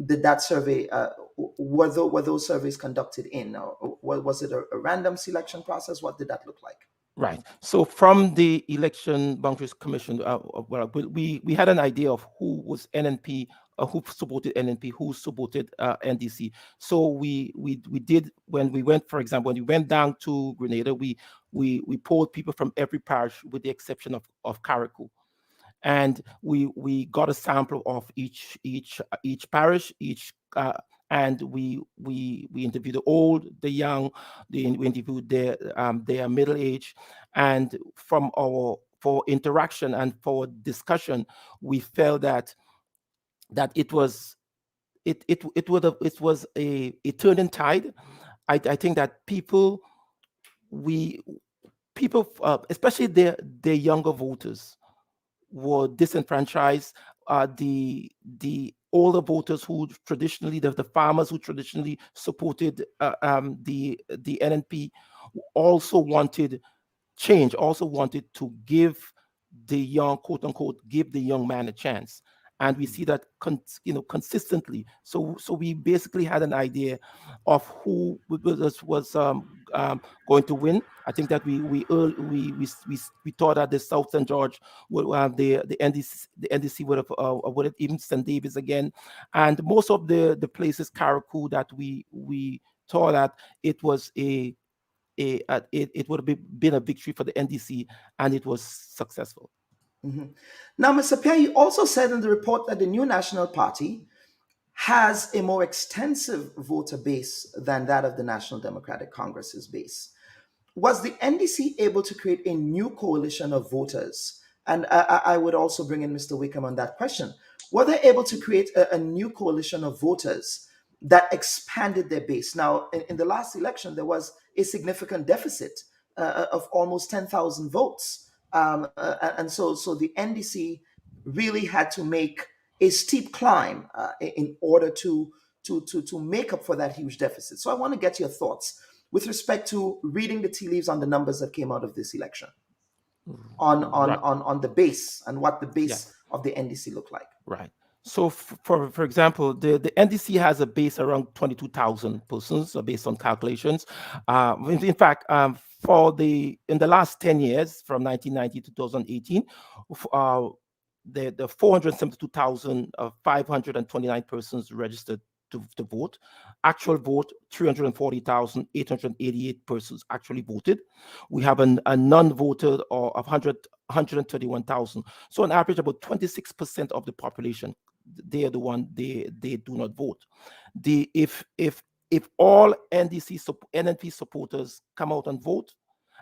did that survey? Were those surveys conducted in, or was it a random selection process? What did that look like? Right. So from the Election Boundaries Commission, well, we had an idea of who was NNP, who supported NNP, who supported NDC. So we did, when we went, for example, when we went down to Grenada, we polled people from every parish with the exception of Carriacou. And we got a sample of each parish, and we interviewed the old, the young, we interviewed their middle age, and for interaction and for discussion, we felt that it was a turning tide. I think that people, especially their younger voters, were disenfranchised. The older voters who traditionally, the farmers who traditionally supported the NNP, also wanted change, also wanted to give the young, quote unquote, give the young man a chance. And we see that consistently. So we basically had an idea of who was going to win. I think that we thought that the South St. George would have the NDC would have even St. David's again, and most of the places, Carriacou, that we thought that it was it would have been a victory for the NDC, and it was successful. Mm-hmm. Now, Mr. Pierre, you also said in the report that the new National Party has a more extensive voter base than that of the National Democratic Congress's base. Was the NDC able to create a new coalition of voters? And I would also bring in Mr. Wickham on that question. Were they able to create a new coalition of voters that expanded their base? Now, in the last election, there was a significant deficit of almost 10,000 votes. And so the NDC really had to make a steep climb in order to make up for that huge deficit. So I want to get your thoughts with respect to reading the tea leaves on the numbers that came out of this election, on the base and what the base of the NDC looked like. Right. So, for example, the NDC has a base around 22,000 persons, based on calculations. In fact, in the last 10 years, from 1990 to 2018, the 472,529 persons registered to vote. Actual vote, 340,888 persons actually voted. We have a non-voter of 131,000. So on average, about 26% of the population, they are the one they do not vote. If all NNP supporters come out and vote,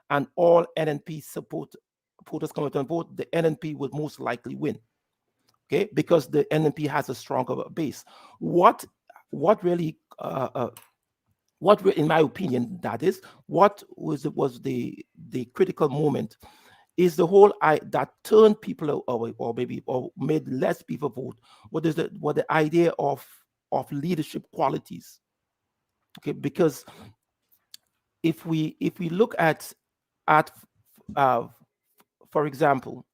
and all NNP supporters come out and vote, the NNP would most likely win. Okay, because the NNP has a stronger base. What really, in my opinion, that is what was the critical moment, is the whole that turned people away, or made less people vote. What the idea of leadership qualities? Okay, because if we look at for example,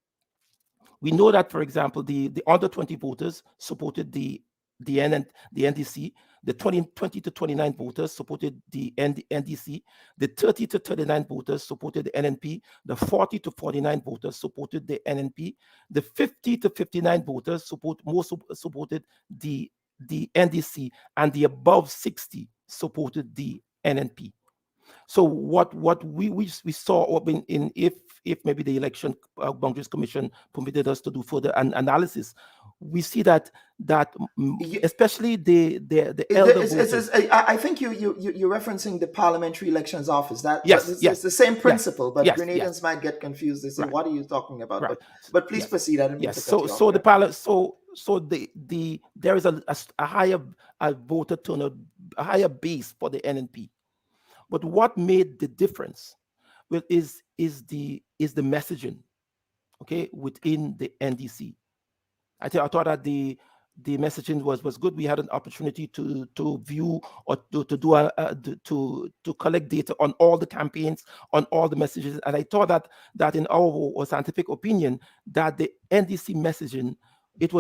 we know that, for example, the under 20 voters supported the NDC. The 20 to 29 voters supported the NDC. The 30 to 39 voters supported the NNP. The 40 to 49 voters supported the NNP. The 50 to 59 voters supported the NDC, and the above 60 supported the NNP. So what we saw, if maybe the Election Boundaries Commission permitted us to do further analysis, we see that especially the elder voters. I think you're referencing the Parliamentary Elections Office. It's the same principle, but Grenadians might get confused. They say, "What are you talking about?" Right. But please proceed. I didn't mean to cut you off. So the Parliament, there is a higher voter turnout, a higher base for the NNP. But what made the difference is the messaging, okay, within the NDC. I thought that the messaging was good. We had an opportunity to view or to collect data on all the campaigns, on all the messages, and I thought that in our scientific opinion, that the NDC messaging, it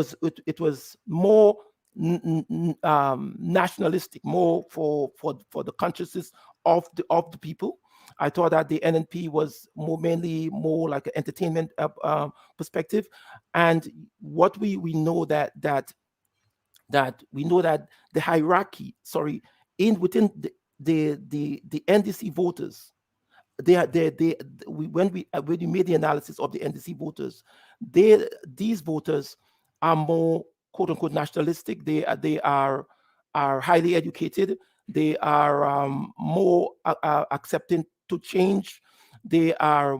was more nationalistic, more for the consciousness of the people. I thought that the NNP was mainly more like an entertainment perspective, and what we know that we know that the hierarchy, within the NDC voters, when we made the analysis of the NDC voters, these voters are more quote unquote nationalistic. They are highly educated. They are more accepting to change. They are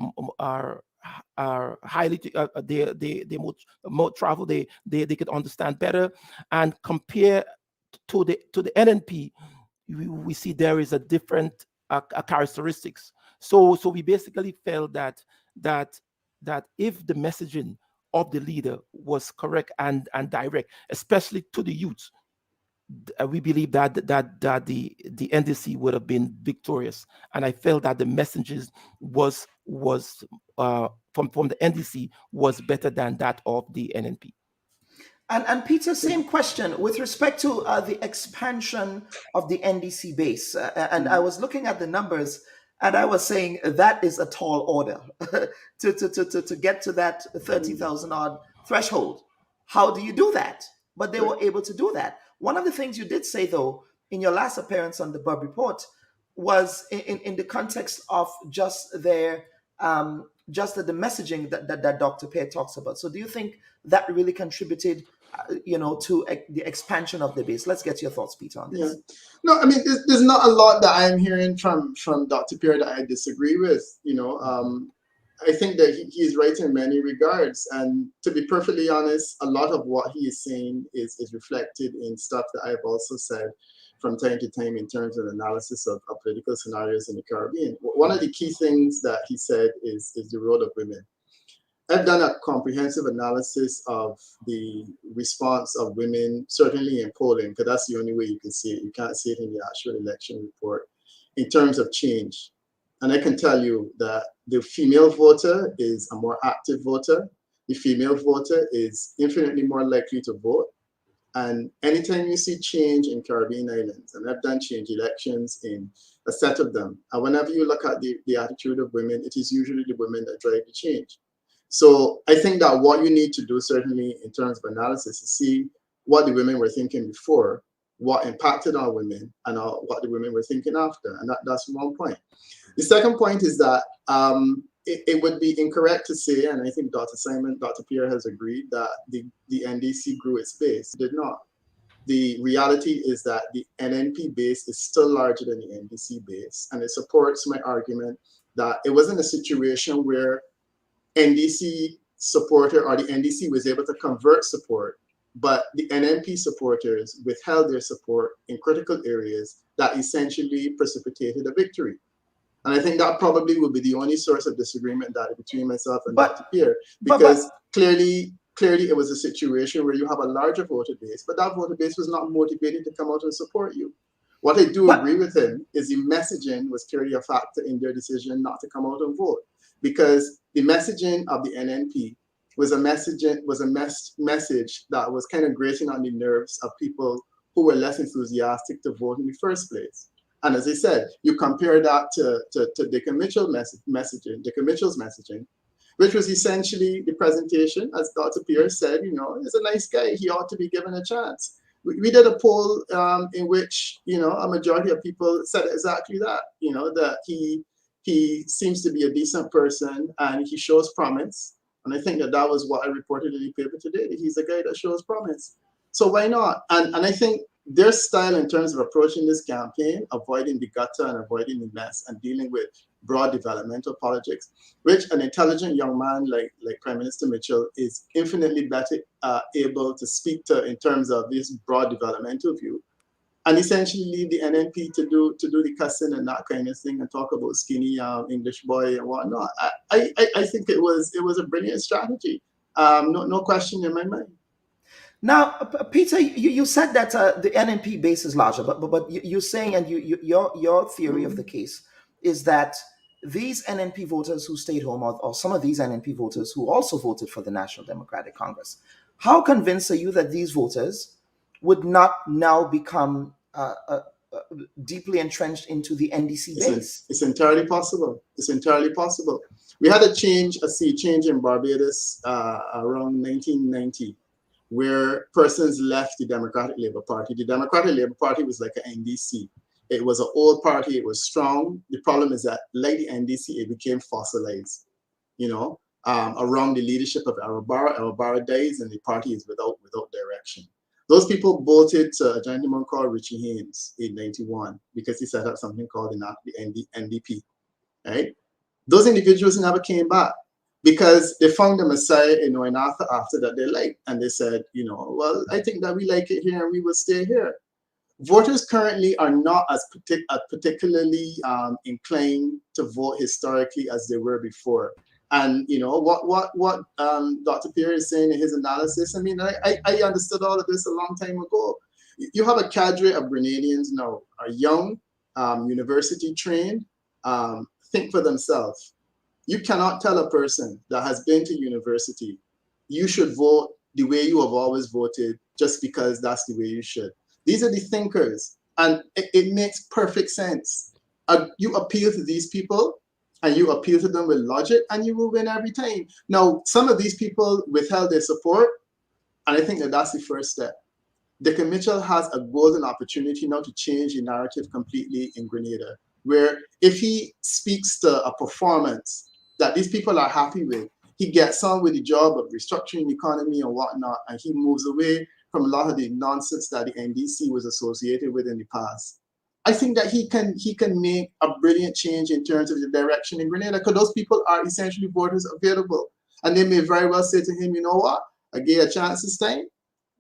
highly they more travel. They could understand better, and compare to the NNP, we see there is a different characteristics. So we basically felt that if the messaging of the leader was correct and direct, especially to the youth, we believe that the NDC would have been victorious. And I felt that the messages was from the NDC was better than that of the NNP. And Peter, same question with respect to the expansion of the NDC base. And I was looking at the numbers, and I was saying that is a tall order to get to that 30,000 odd threshold. How do you do that? But they were able to do that. One of the things you did say, though, in your last appearance on the Bubb Report was in the context of just the messaging that Dr. Pear talks about. So do you think that really contributed, to the expansion of the base? Let's get your thoughts, Peter, on this. Yeah. No, I mean, there's not a lot that I'm hearing from Dr. Pear that I disagree with. I think that he's right in many regards. And to be perfectly honest, a lot of what he is saying is reflected in stuff that I've also said from time to time in terms of analysis of political scenarios in the Caribbean. One of the key things that he said is the role of women. I've done a comprehensive analysis of the response of women, certainly in polling, because that's the only way you can see it. You can't see it in the actual election report, in terms of change. And I can tell you that the female voter is a more active voter. The female voter is infinitely more likely to vote. And anytime you see change in Caribbean islands, and I've done change elections in a set of them, and whenever you look at the attitude of women, it is usually the women that drive the change. So I think that what you need to do, certainly in terms of analysis, is see what the women were thinking before, what impacted on women, and what the women were thinking after. And that's one point. The second point is that it would be incorrect to say, and I think Dr. Pear has agreed, that the NDC grew its base. It did not. The reality is that the NNP base is still larger than the NDC base, and it supports my argument that it wasn't a situation where NDC supporter or the NDC was able to convert support, but the NNP supporters withheld their support in critical areas that essentially precipitated a victory. And I think that probably will be the only source of disagreement that between myself and Dr. Pear, because clearly it was a situation where you have a larger voter base, but that voter base was not motivated to come out and support you. What I do agree with him is the messaging was clearly a factor in their decision not to come out and vote, because the messaging of the NNP was a message that was kind of grating on the nerves of people who were less enthusiastic to vote in the first place. And as I said, you compare that to Dickon Mitchell's messaging, which was essentially the presentation, as Dr. Pear said, he's a nice guy, he ought to be given a chance. We did a poll in which, a majority of people said exactly that, that he seems to be a decent person and he shows promise. And I think that was what I reported in the paper today, that he's a guy that shows promise. So why not? And I think their style in terms of approaching this campaign, avoiding the gutter and avoiding the mess and dealing with broad developmental politics, which an intelligent young man like Prime Minister Mitchell is infinitely better able to speak to in terms of this broad developmental view, and essentially leave the NNP to do the cussing and that kind of thing and talk about skinny English boy and whatnot. I think it was a brilliant strategy. No question in my mind. Now, Peter, you said that the NNP base is larger, but you're saying, and your theory of the case is that these NNP voters who stayed home, or some of these NNP voters who also voted for the National Democratic Congress, how convinced are you that these voters would not now become deeply entrenched into the NDC base? It's entirely possible. It's entirely possible. We had a sea change in Barbados around 1990, where persons left the Democratic Labour Party. The Democratic Labour Party was like an NDC. It was an old party. It was strong. The problem is that, like the NDC, it became fossilized. Around the leadership of Arabara dies, and the party is without direction. Those people voted to a gentleman called Richie Haynes in '91 because he set up something called the NDP. Right? Those individuals never came back because they found the Messiah, and after that they liked, and they said, well, I think that we like it here and we will stay here. Voters currently are not as particularly inclined to vote historically as they were before. And what Dr. Pierre is saying in his analysis, I mean, I understood all of this a long time ago. You have a cadre of Grenadians now, are young, university trained, think for themselves. You cannot tell a person that has been to university, you should vote the way you have always voted just because that's the way you should. These are the thinkers, and it makes perfect sense. You appeal to these people, and you appeal to them with logic, and you will win every time. Now, some of these people withheld their support, and I think that that's the first step. Dickon Mitchell has a golden opportunity now to change the narrative completely in Grenada, where if he speaks to a performance that these people are happy with, he gets on with the job of restructuring the economy and whatnot, and he moves away from a lot of the nonsense that the NDC was associated with in the past. I think that he can make a brilliant change in terms of the direction in Grenada, because those people are essentially voters available. And they may very well say to him, you know what, I gave a chance this time.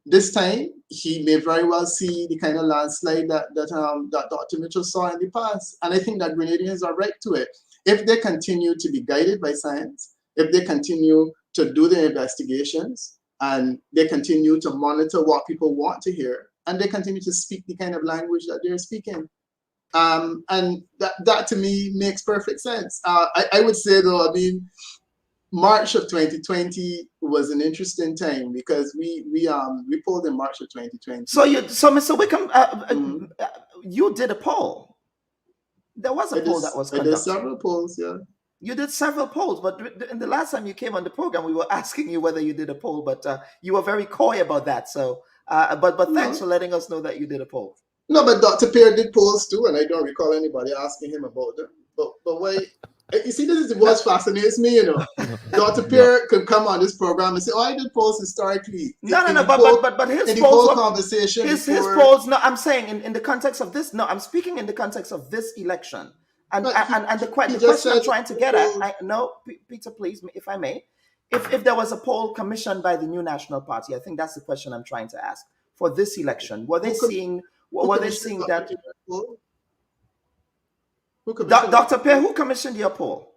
This time, he may very well see the kind of landslide that Dr. Mitchell saw in the past. And I think that Grenadians are right to it. If they continue to be guided by science, if they continue to do their investigations, and they continue to monitor what people want to hear, and they continue to speak the kind of language that they're speaking. And that to me makes perfect sense. I would say though, I mean, March of 2020 was an interesting time because we polled in March of 2020. So Mr. Wickham, you did a poll. There was a poll that was conducted. I did several polls, yeah. You did several polls, but in the last time you came on the program, we were asking you whether you did a poll, but you were very coy about that. So, but thanks for letting us know that you did a poll. No, but Dr. Pierre did polls too, and I don't recall anybody asking him about them. But why? You see, this is what fascinates me. Dr. Pierre could come on this program and say, "Oh, I did polls historically." No, but his polls, whole conversation. His polls. No, I'm saying in the context of this. No, I'm speaking in the context of this election. And the question I'm trying to get at, Peter, please, if I may, if there was a poll commissioned by the New National Party, I think that's the question I'm trying to ask for this election. Were they seeing that? Dr. Pierre, who commissioned your poll?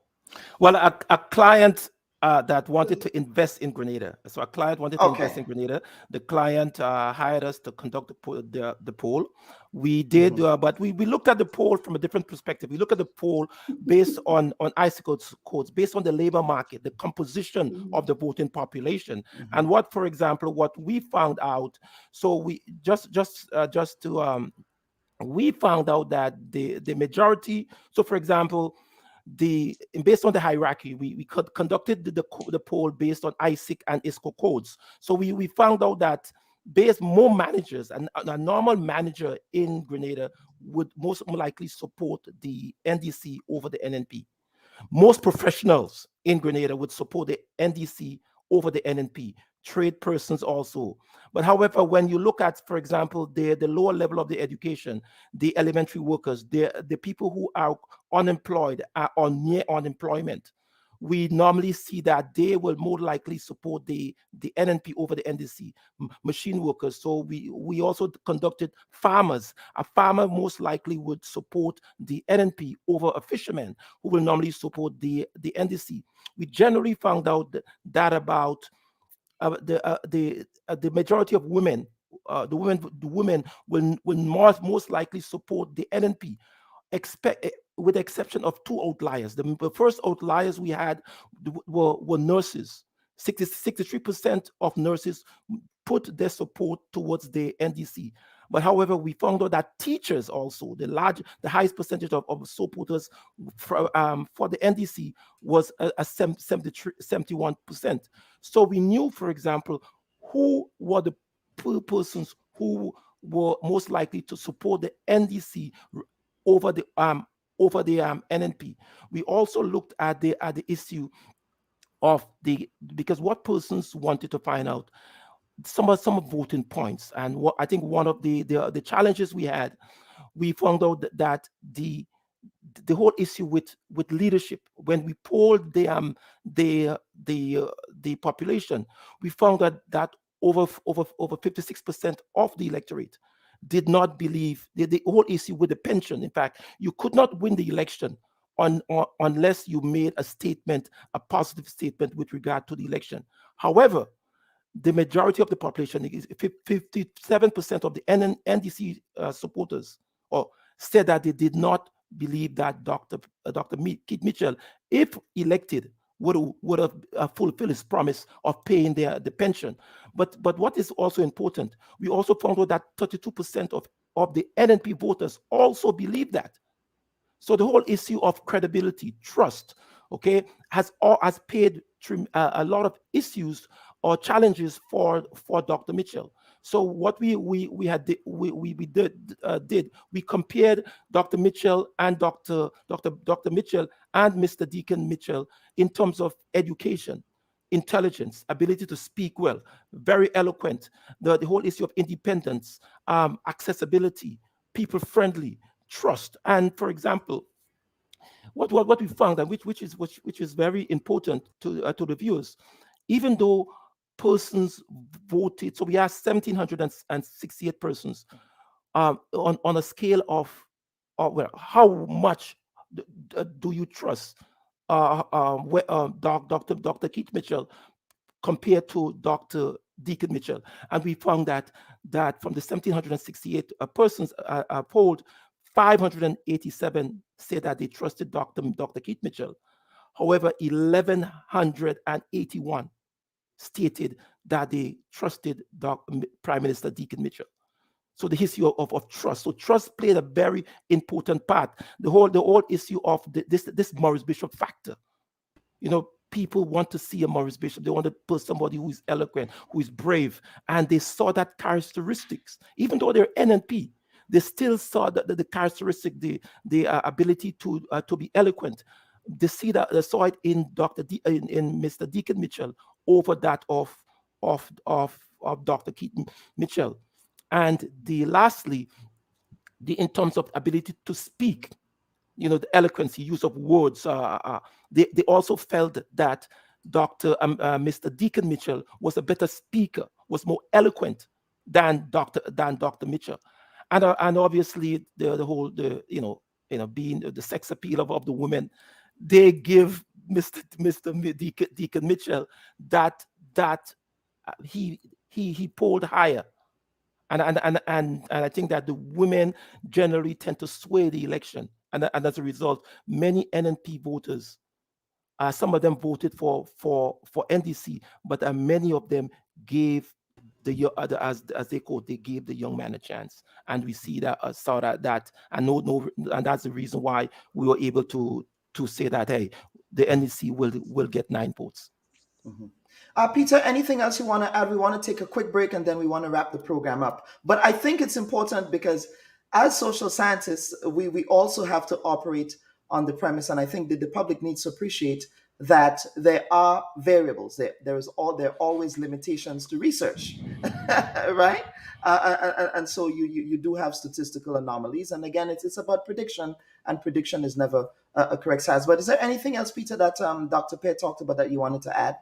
Well, a client that wanted to invest in Grenada. So a client wanted to invest in Grenada. The client hired us to conduct the poll. We did, but we looked at the poll from a different perspective. We look at the poll based on ICE codes, based on the labor market, the composition of the voting population, and for example, what we found out. So we we found out that the majority. So, for example, based on the hierarchy, we conducted the poll based on ISIC and ISCO codes. So we found out that more managers, and a normal manager in Grenada would most likely support the NDC over the NNP. Most professionals in Grenada would support the NDC over the NNP, trade persons also. But however, when you look at, for example, the lower level of the education, the elementary workers, the people who are unemployed or near unemployment, we normally see that they will more likely support the NNP over the NDC, machine workers. So we also conducted farmers. A farmer most likely would support the NNP over a fisherman who will normally support the NDC. We generally found out that about the majority of women, the women will most likely support the NNP, with the exception of two outliers. The first outliers we had were nurses. 63% of nurses put their support towards the NDC. But however, we found out that teachers also, the highest percentage of supporters for the NDC was a 71%. So we knew, for example, who were the persons who were most likely to support the NDC over the NNP. We also looked at the issue of because what persons wanted to find out some voting points, and what I think one of the challenges we had, we found out that the whole issue with leadership, when we polled the population, we found that over 56% of the electorate did not believe the whole issue with the pension. In fact, you could not win the election unless you made a statement, a positive statement with regard to the election. However, the majority of the population, 57% of the NDC supporters, said that they did not believe that Dr. Keith Mitchell, if elected, would have fulfilled his promise of paying the pension. But what is also important, we also found out that 32% of the NNP voters also believe that. So the whole issue of credibility, trust, okay, has paid a lot of issues or challenges for Dr. Mitchell. So what we compared Dr. Mitchell and Dr. Mitchell and Mr. Deacon Mitchell in terms of education, intelligence, ability to speak well, very eloquent, the whole issue of independence, accessibility, people friendly, trust. And for example, what we found, and which is very important to the viewers, even though persons voted, so we asked 1,768 persons on a scale of well, how much do you trust Dr. Keith Mitchell compared to Dr. Deacon Mitchell? And we found that from the 1,768 persons polled, 587 said that they trusted Dr. Keith Mitchell. However, 1,181 stated that they trusted Prime Minister Deacon Mitchell. So the issue of trust. So trust played a very important part. The whole issue of this Maurice Bishop factor. You know, people want to see a Maurice Bishop. They want to put somebody who is eloquent, who is brave, and they saw that characteristics. Even though they're NNP, they still saw the characteristic, the ability to be eloquent. They saw it in Mr. Deacon Mitchell over that of Dr. Keith Mitchell. And lastly, in terms of ability to speak, you know, the eloquence, use of words, they also felt that Mr. Deacon Mitchell was a better speaker, was more eloquent than Dr. Mitchell. And obviously the whole being the sex appeal of the women, they give Mr. Deacon Mitchell that he polled higher. And I think that the women generally tend to sway the election, and as a result, many NNP voters, some of them voted for NDC, but many of them gave as they quote, they gave the young man a chance, and we see that and that's the reason why we were able to say that, hey, the NDC will get 9 votes. Mm-hmm. Peter, anything else you want to add? We want to take a quick break and then we want to wrap the program up. But I think it's important because as social scientists, we also have to operate on the premise, and I think that the public needs to appreciate that there are variables. There are always limitations to research, right? And so you do have statistical anomalies. And again, it's about prediction, and prediction is never a correct science. But is there anything else, Peter, that Dr. Pear talked about that you wanted to add?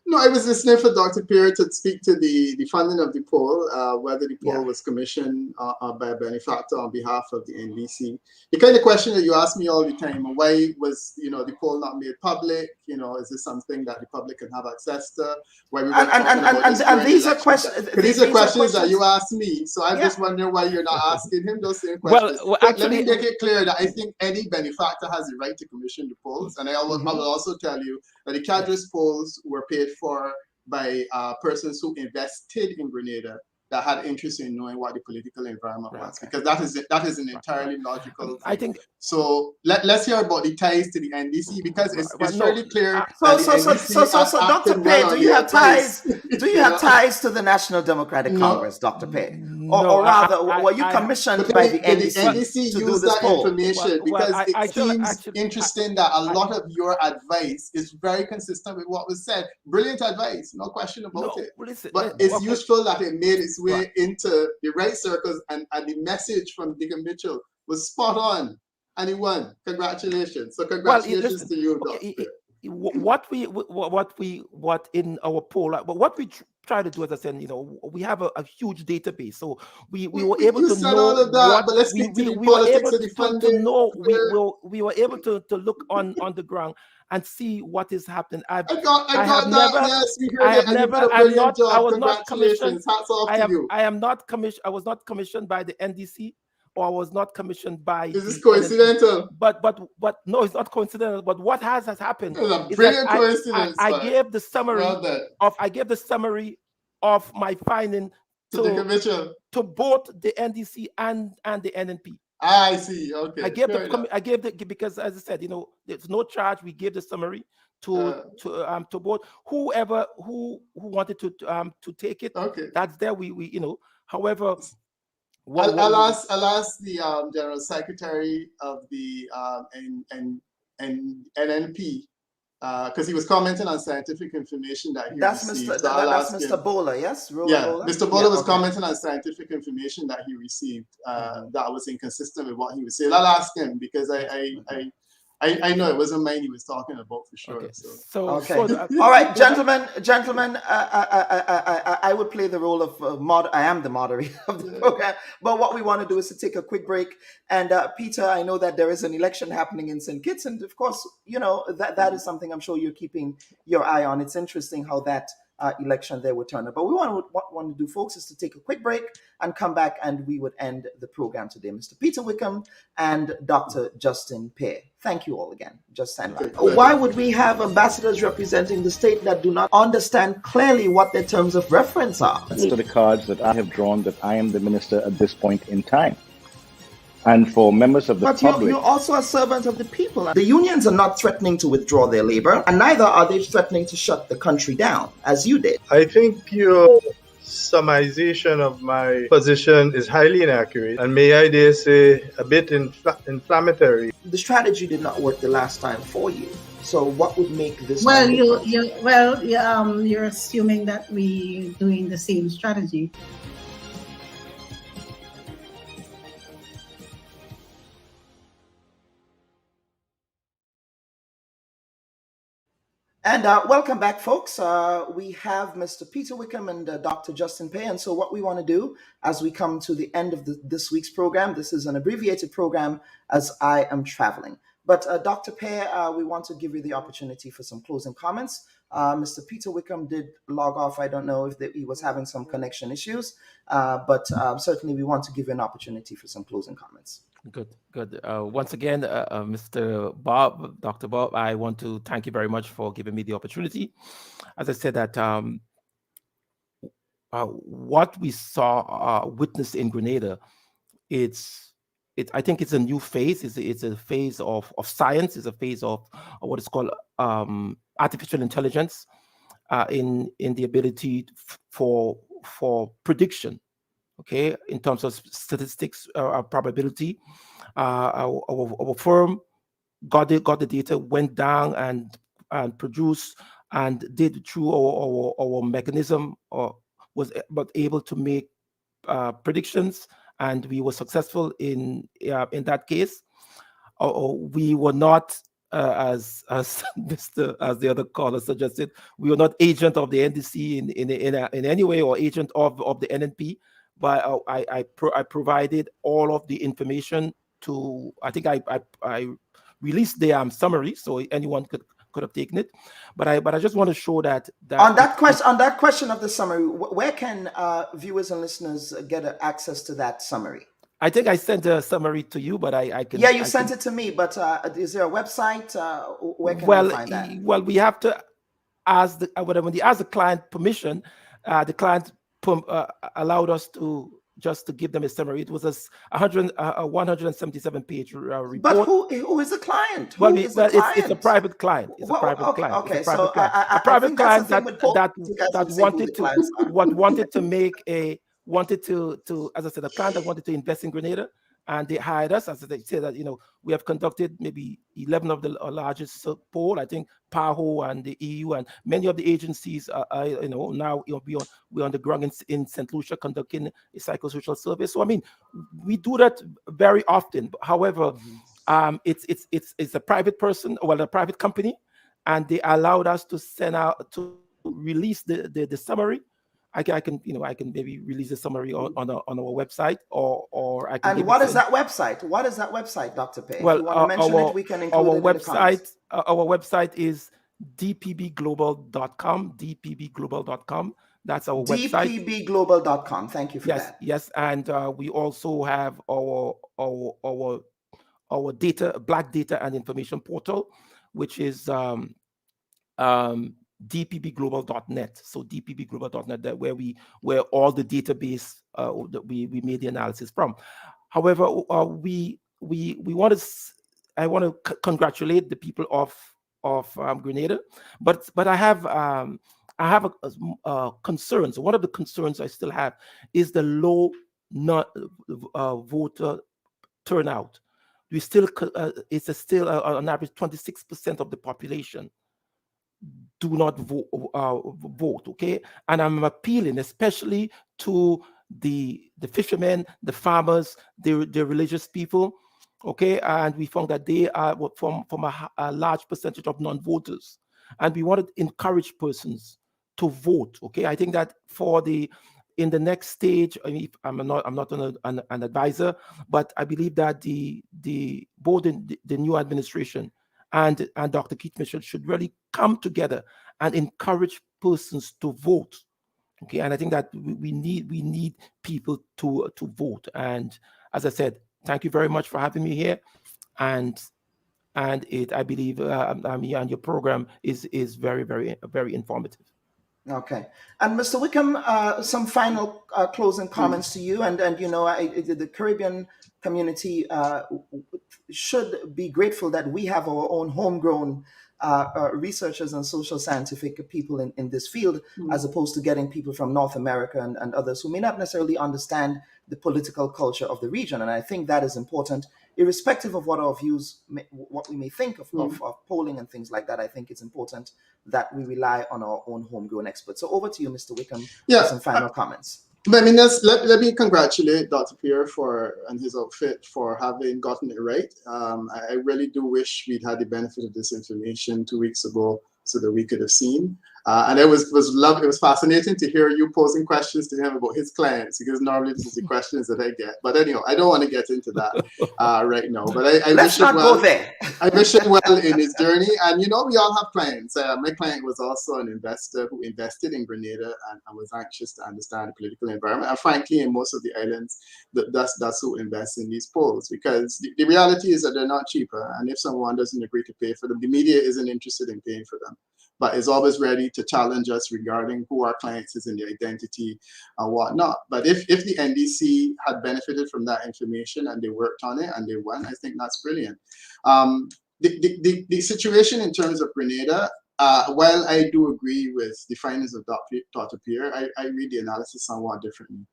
No, I was listening for Dr. Pierre to speak to the funding of the poll, whether the poll was commissioned by a benefactor on behalf of the NDC. The kind of question that you ask me all the time, why was the poll not made public? Is this something that the public can have access to? Why we and these are questions. These are questions that you ask me, so I'm just wondering why you're not asking him those same questions. Well, but actually, let me make it clear that I think any benefactor has the right to commission the polls, and I will also tell you that the Cadres polls were paid for by persons who invested in Grenada that had interest in knowing what the political environment was, because that is an entirely logical thing. I think so. Let's hear about the ties to the NDC, because it's fairly clear. So, Dr. Pei, do you have ties? Do you have ties to the National Democratic Congress, Dr. Pei? Or rather, were you commissioned by the NDC to do this poll? Information because it seems interesting that a lot of your advice is very consistent with what was said. Brilliant advice, no question about it. But it's useful that it made its way into the right circles, and the message from Dickon Mitchell was spot on, and he won. Congratulations! So congratulations to you, Doctor. What in our poll, but what we try to do, as I said, we have a huge database, so we were able to know all of that, but let's speak to the politics of the funding. We were able to look on the ground and see what is happening. I was not commissioned by the NDC, or I was not commissioned by. Is this coincidental? But no, it's not coincidental. But what has happened is that coincidence. I gave the summary of my finding to both the NDC and the NNP. I see. Okay. I gave because, as I said, there's no charge. We gave the summary to both whoever who wanted to take it. Okay. That's there. We however. I'll ask the General Secretary of the NNP because he was commenting on scientific information that he received. That's Mr. Bowler, yes? Bowler? Mr. Bowler was commenting on scientific information that he received that was inconsistent with what he was saying. I'll ask him because I know it wasn't mine he was talking about for sure. Okay. So all right, gentlemen. I would play the role of I am the moderator of the program. But what we want to do is to take a quick break. And Peter, I know that there is an election happening in St. Kitts, and of course, that is something I'm sure you're keeping your eye on. It's interesting how that election there would turn out. But what we want to do, folks, is to take a quick break and come back, and we would end the program today. Mr. Peter Wickham and Dr. Justin Pear. Thank you all again. Just stand by. Why would we have ambassadors representing the state that do not understand clearly what their terms of reference are? To the cards that I have drawn that I am the minister at this point in time. And for members of the public. But you're also a servant of the people. The unions are not threatening to withdraw their labor, and neither are they threatening to shut the country down, as you did. I think your summarization of my position is highly inaccurate, and may I dare say a bit inflammatory. The strategy did not work the last time for you. So what would make this? Well, you're assuming that we're doing the same strategy. And welcome back, folks. We have Mr. Peter Wickham and Dr. Justin Pei. And so what we want to do as we come to the end of this week's program, this is an abbreviated program as I am traveling. But Dr. Pei, we want to give you the opportunity for some closing comments. Mr. Peter Wickham did log off. I don't know if he was having some connection issues, but certainly we want to give you an opportunity for some closing comments. Good. Once again, Mr. Bob, Dr. Bob, I want to thank you very much for giving me the opportunity. As I said, that what we saw, witnessed in Grenada, I think it's a new phase. It's a phase of science. It's a phase of what is called artificial intelligence, in the ability for prediction. Okay, in terms of statistics, probability, our firm got the data, went down and produced and did through our mechanism, was able to make predictions, and we were successful in that case. We were not as as the other caller suggested, we are not agent of the NDC in any way, or agent of the NNP. But I provided all of the information to. I think I released the summary, so anyone could have taken it. But I just want to show that on that question of the summary, where can viewers and listeners get access to that summary? I think I sent a summary to you, but I can. Yeah, you sent it to me, but is there a website? Where can I find that? Well, we have to ask when we ask the client permission, the client allowed us to give them a summary. It was a 177 page report. But who is the client? It's a private client. It's a private client. Okay, so a private client wanted to, as I said, a client that wanted to invest in Grenada, and they hired us. As they say that, we have conducted maybe 11 of the largest poll. I think PAHO and the EU and many of the agencies now we're on the ground in St. Lucia conducting a psychosocial survey. So I mean, we do that very often. However, it's a private person, a private company, and they allowed us to send out to release the summary. I can maybe release a summary on our website, or I can. And what is that website? What is that website, Dr. Pei? Well, if you want to mention it, we can include it in the comments. Our website is dpbglobal.com. dpbglobal.com. That's our website. dpbglobal.com. Thank you for that. Yes, and we also have our Black Data and Information Portal, which is dpbglobal.net. So dpbglobal.net, where all the database that we made the analysis from. However, I want to congratulate the people of Grenada, but I have concerns. One of the concerns I still have is the low voter turnout. We still it's still on average 26% of the population do not vote, okay? And I'm appealing especially to the fishermen, the farmers, the religious people, okay? And we found that they are from a large percentage of non-voters, and we want to encourage persons to vote, okay? I think that in the next stage, I mean, I'm not an advisor, but I believe that both the new administration and Dr. Keith Mitchell should really come together and encourage persons to vote. Okay, and I think that we need people to vote. And as I said, thank you very much for having me here. And I believe and your program is very, very, very informative. Okay, and Mr. Wickham, some final closing comments to you. And the Caribbean community should be grateful that we have our own homegrown researchers and social scientific people in this field, as opposed to getting people from North America and others who may not necessarily understand the political culture of the region. And I think that is important, irrespective of what our views, what we may think of polling and things like that. I think it's important that we rely on our own homegrown experts. So over to you, Mr. Wickham, for some final comments. I mean, let me congratulate Dr. Pierre and his outfit for having gotten it right. I really do wish we'd had the benefit of this information 2 weeks ago so that we could have seen. And it was fascinating to hear you posing questions to him about his clients, because normally this is the questions that I get. But anyhow, I don't want to get into that right now. But I Let's not go there. I wish him well in his journey. And we all have clients. My client was also an investor who invested in Grenada and was anxious to understand the political environment. And frankly, in most of the islands, that's who invests in these polls, because the reality is that they're not cheaper. And if someone doesn't agree to pay for them, the media isn't interested in paying for them, but is always ready to challenge us regarding who our clients is and their identity and whatnot. But if the NDC had benefited from that information and they worked on it and they won, I think that's brilliant. The situation in terms of Grenada, while I do agree with the findings of Dr. Pierre, I read the analysis somewhat differently.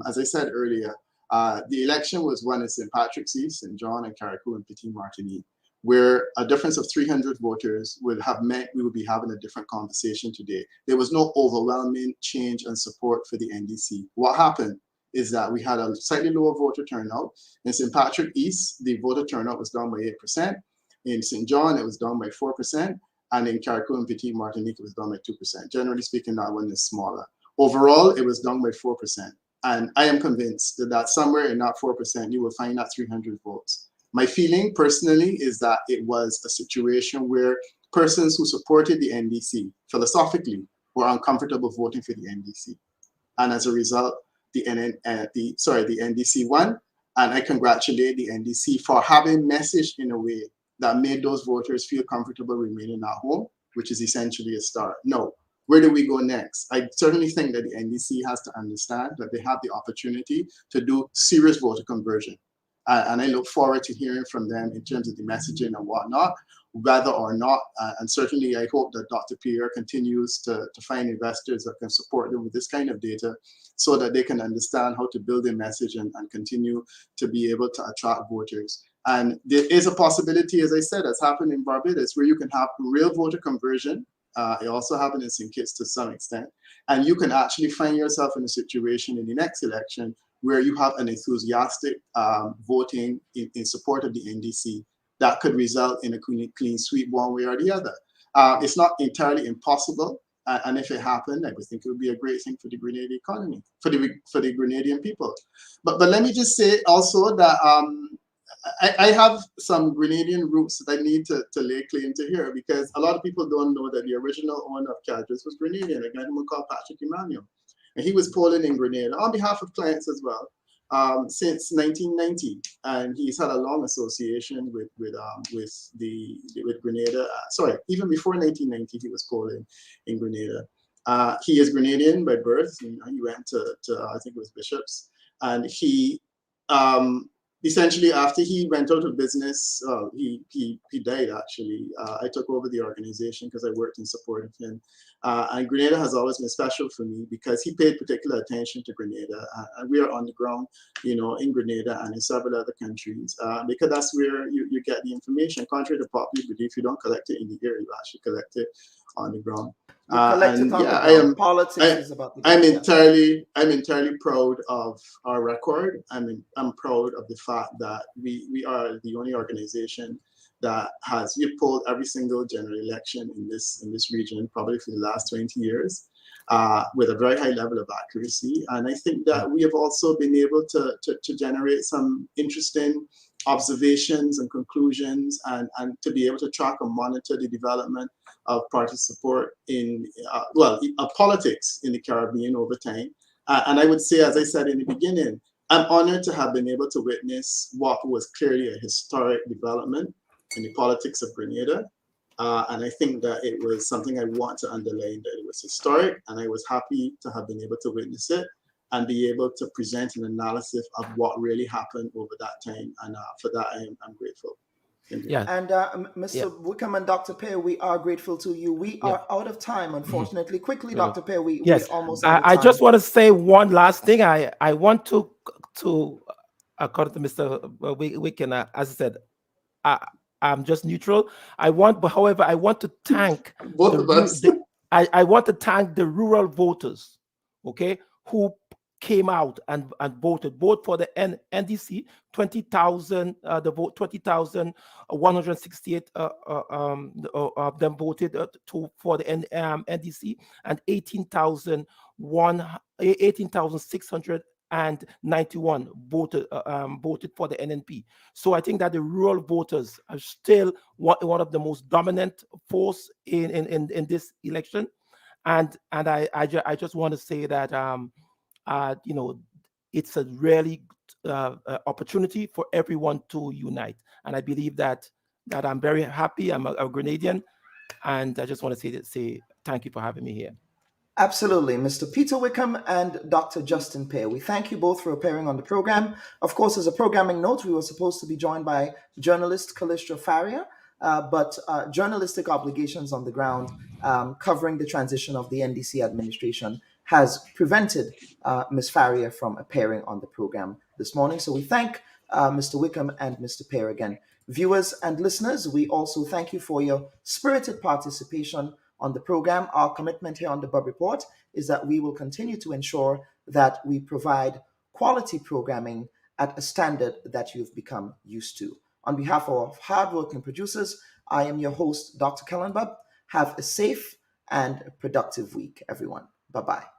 As I said earlier, the election was won in St. Patrick's East, St. John and Carriacou and Petit Martinique, where a difference of 300 voters would have meant we would be having a different conversation today. There was no overwhelming change and support for the NDC. What happened is that we had a slightly lower voter turnout. In St. Patrick East, the voter turnout was down by 8%. In St. John, it was down by 4%. And in Carriacou and Petite Martinique, it was down by 2%. Generally speaking, that one is smaller. Overall, it was down by 4%. And I am convinced that somewhere in that 4%, you will find that 300 votes. My feeling personally is that it was a situation where persons who supported the NDC philosophically were uncomfortable voting for the NDC. And as a result, the NDC won. And I congratulate the NDC for having messaged in a way that made those voters feel comfortable remaining at home, which is essentially a start. No, where do we go next? I certainly think that the NDC has to understand that they have the opportunity to do serious voter conversion. And I look forward to hearing from them in terms of the messaging and whatnot, whether or not, and certainly I hope that Dr. Pierre continues to find investors that can support them with this kind of data so that they can understand how to build a message and continue to be able to attract voters. And there is a possibility, as I said, that's happened in Barbados, where you can have real voter conversion. It also happened in St. Kitts to some extent. And you can actually find yourself in a situation in the next election where you have an enthusiastic voting in support of the NDC that could result in a clean sweep one way or the other. It's not entirely impossible. And if it happened, I would think it would be a great thing for the Grenadian economy, for the Grenadian people. But let me just say also that I have some Grenadian roots that I need to lay claim to here, because a lot of people don't know that the original owner of Cadres was Grenadian, a guy called Patrick Emmanuel. And he was polling in Grenada on behalf of clients as well since 1990. And he's had a long association with Grenada. Sorry, even before 1990, he was polling in Grenada. He is Grenadian by birth. He went to I think it was Bishops. And he essentially, after he went out of business, he died actually. I took over the organization because I worked in support of him. And Grenada has always been special for me because he paid particular attention to Grenada. And we are on the ground, in Grenada and in several other countries, because that's where you get the information. Contrary to popular belief, you don't collect it in the air, you actually collect it on the ground. Politics is about I'm entirely proud of our record. I'm proud of the fact that we are the only organization that we've polled every single general election in this region, probably for the last 20 years, with a very high level of accuracy. And I think that we have also been able to generate some interesting observations and conclusions, and to be able to track and monitor the development of party support in politics in the Caribbean over time. And I would say, as I said in the beginning, I'm honored to have been able to witness what was clearly a historic development in the politics of Grenada. And I think that it was something I want to underline, that it was historic, and I was happy to have been able to witness it and be able to present an analysis of what really happened over that time. And for that, I'm grateful. Yeah. And Mr. Wickham and Dr. Pear, we are grateful to you. We are out of time, unfortunately. Quickly, Dr. Pear, we're almost out of time. I just want to say one last thing. I want to according to Mr. Wickham, as I said, I'm just neutral. However, I want to thank both of us. I want to thank the rural voters, okay, who came out and voted both for the NDC, 20,000, the vote 20,168 of them voted for the NDC, and 18,691 voted for the NNP. So I think that the rural voters are still one of the most dominant force in this election, and I just want to say that it's a really opportunity for everyone to unite, and I believe that I'm very happy. I'm a Grenadian, and I just want to say thank you for having me here. Absolutely. Mr. Peter Wickham and Dr. Justin Pear, we thank you both for appearing on the program. Of course, as a programming note, we were supposed to be joined by journalist Callistra Faria, but journalistic obligations on the ground covering the transition of the NDC administration has prevented Ms. Faria from appearing on the program this morning. So we thank Mr. Wickham and Mr. Pear again. Viewers and listeners, we also thank you for your spirited participation on the program. Our commitment here on the Bubb Report is that we will continue to ensure that we provide quality programming at a standard that you've become used to. On behalf of hardworking producers, I am your host, Dr. Kellen Bubb. Have a safe and productive week, everyone. Bye-bye.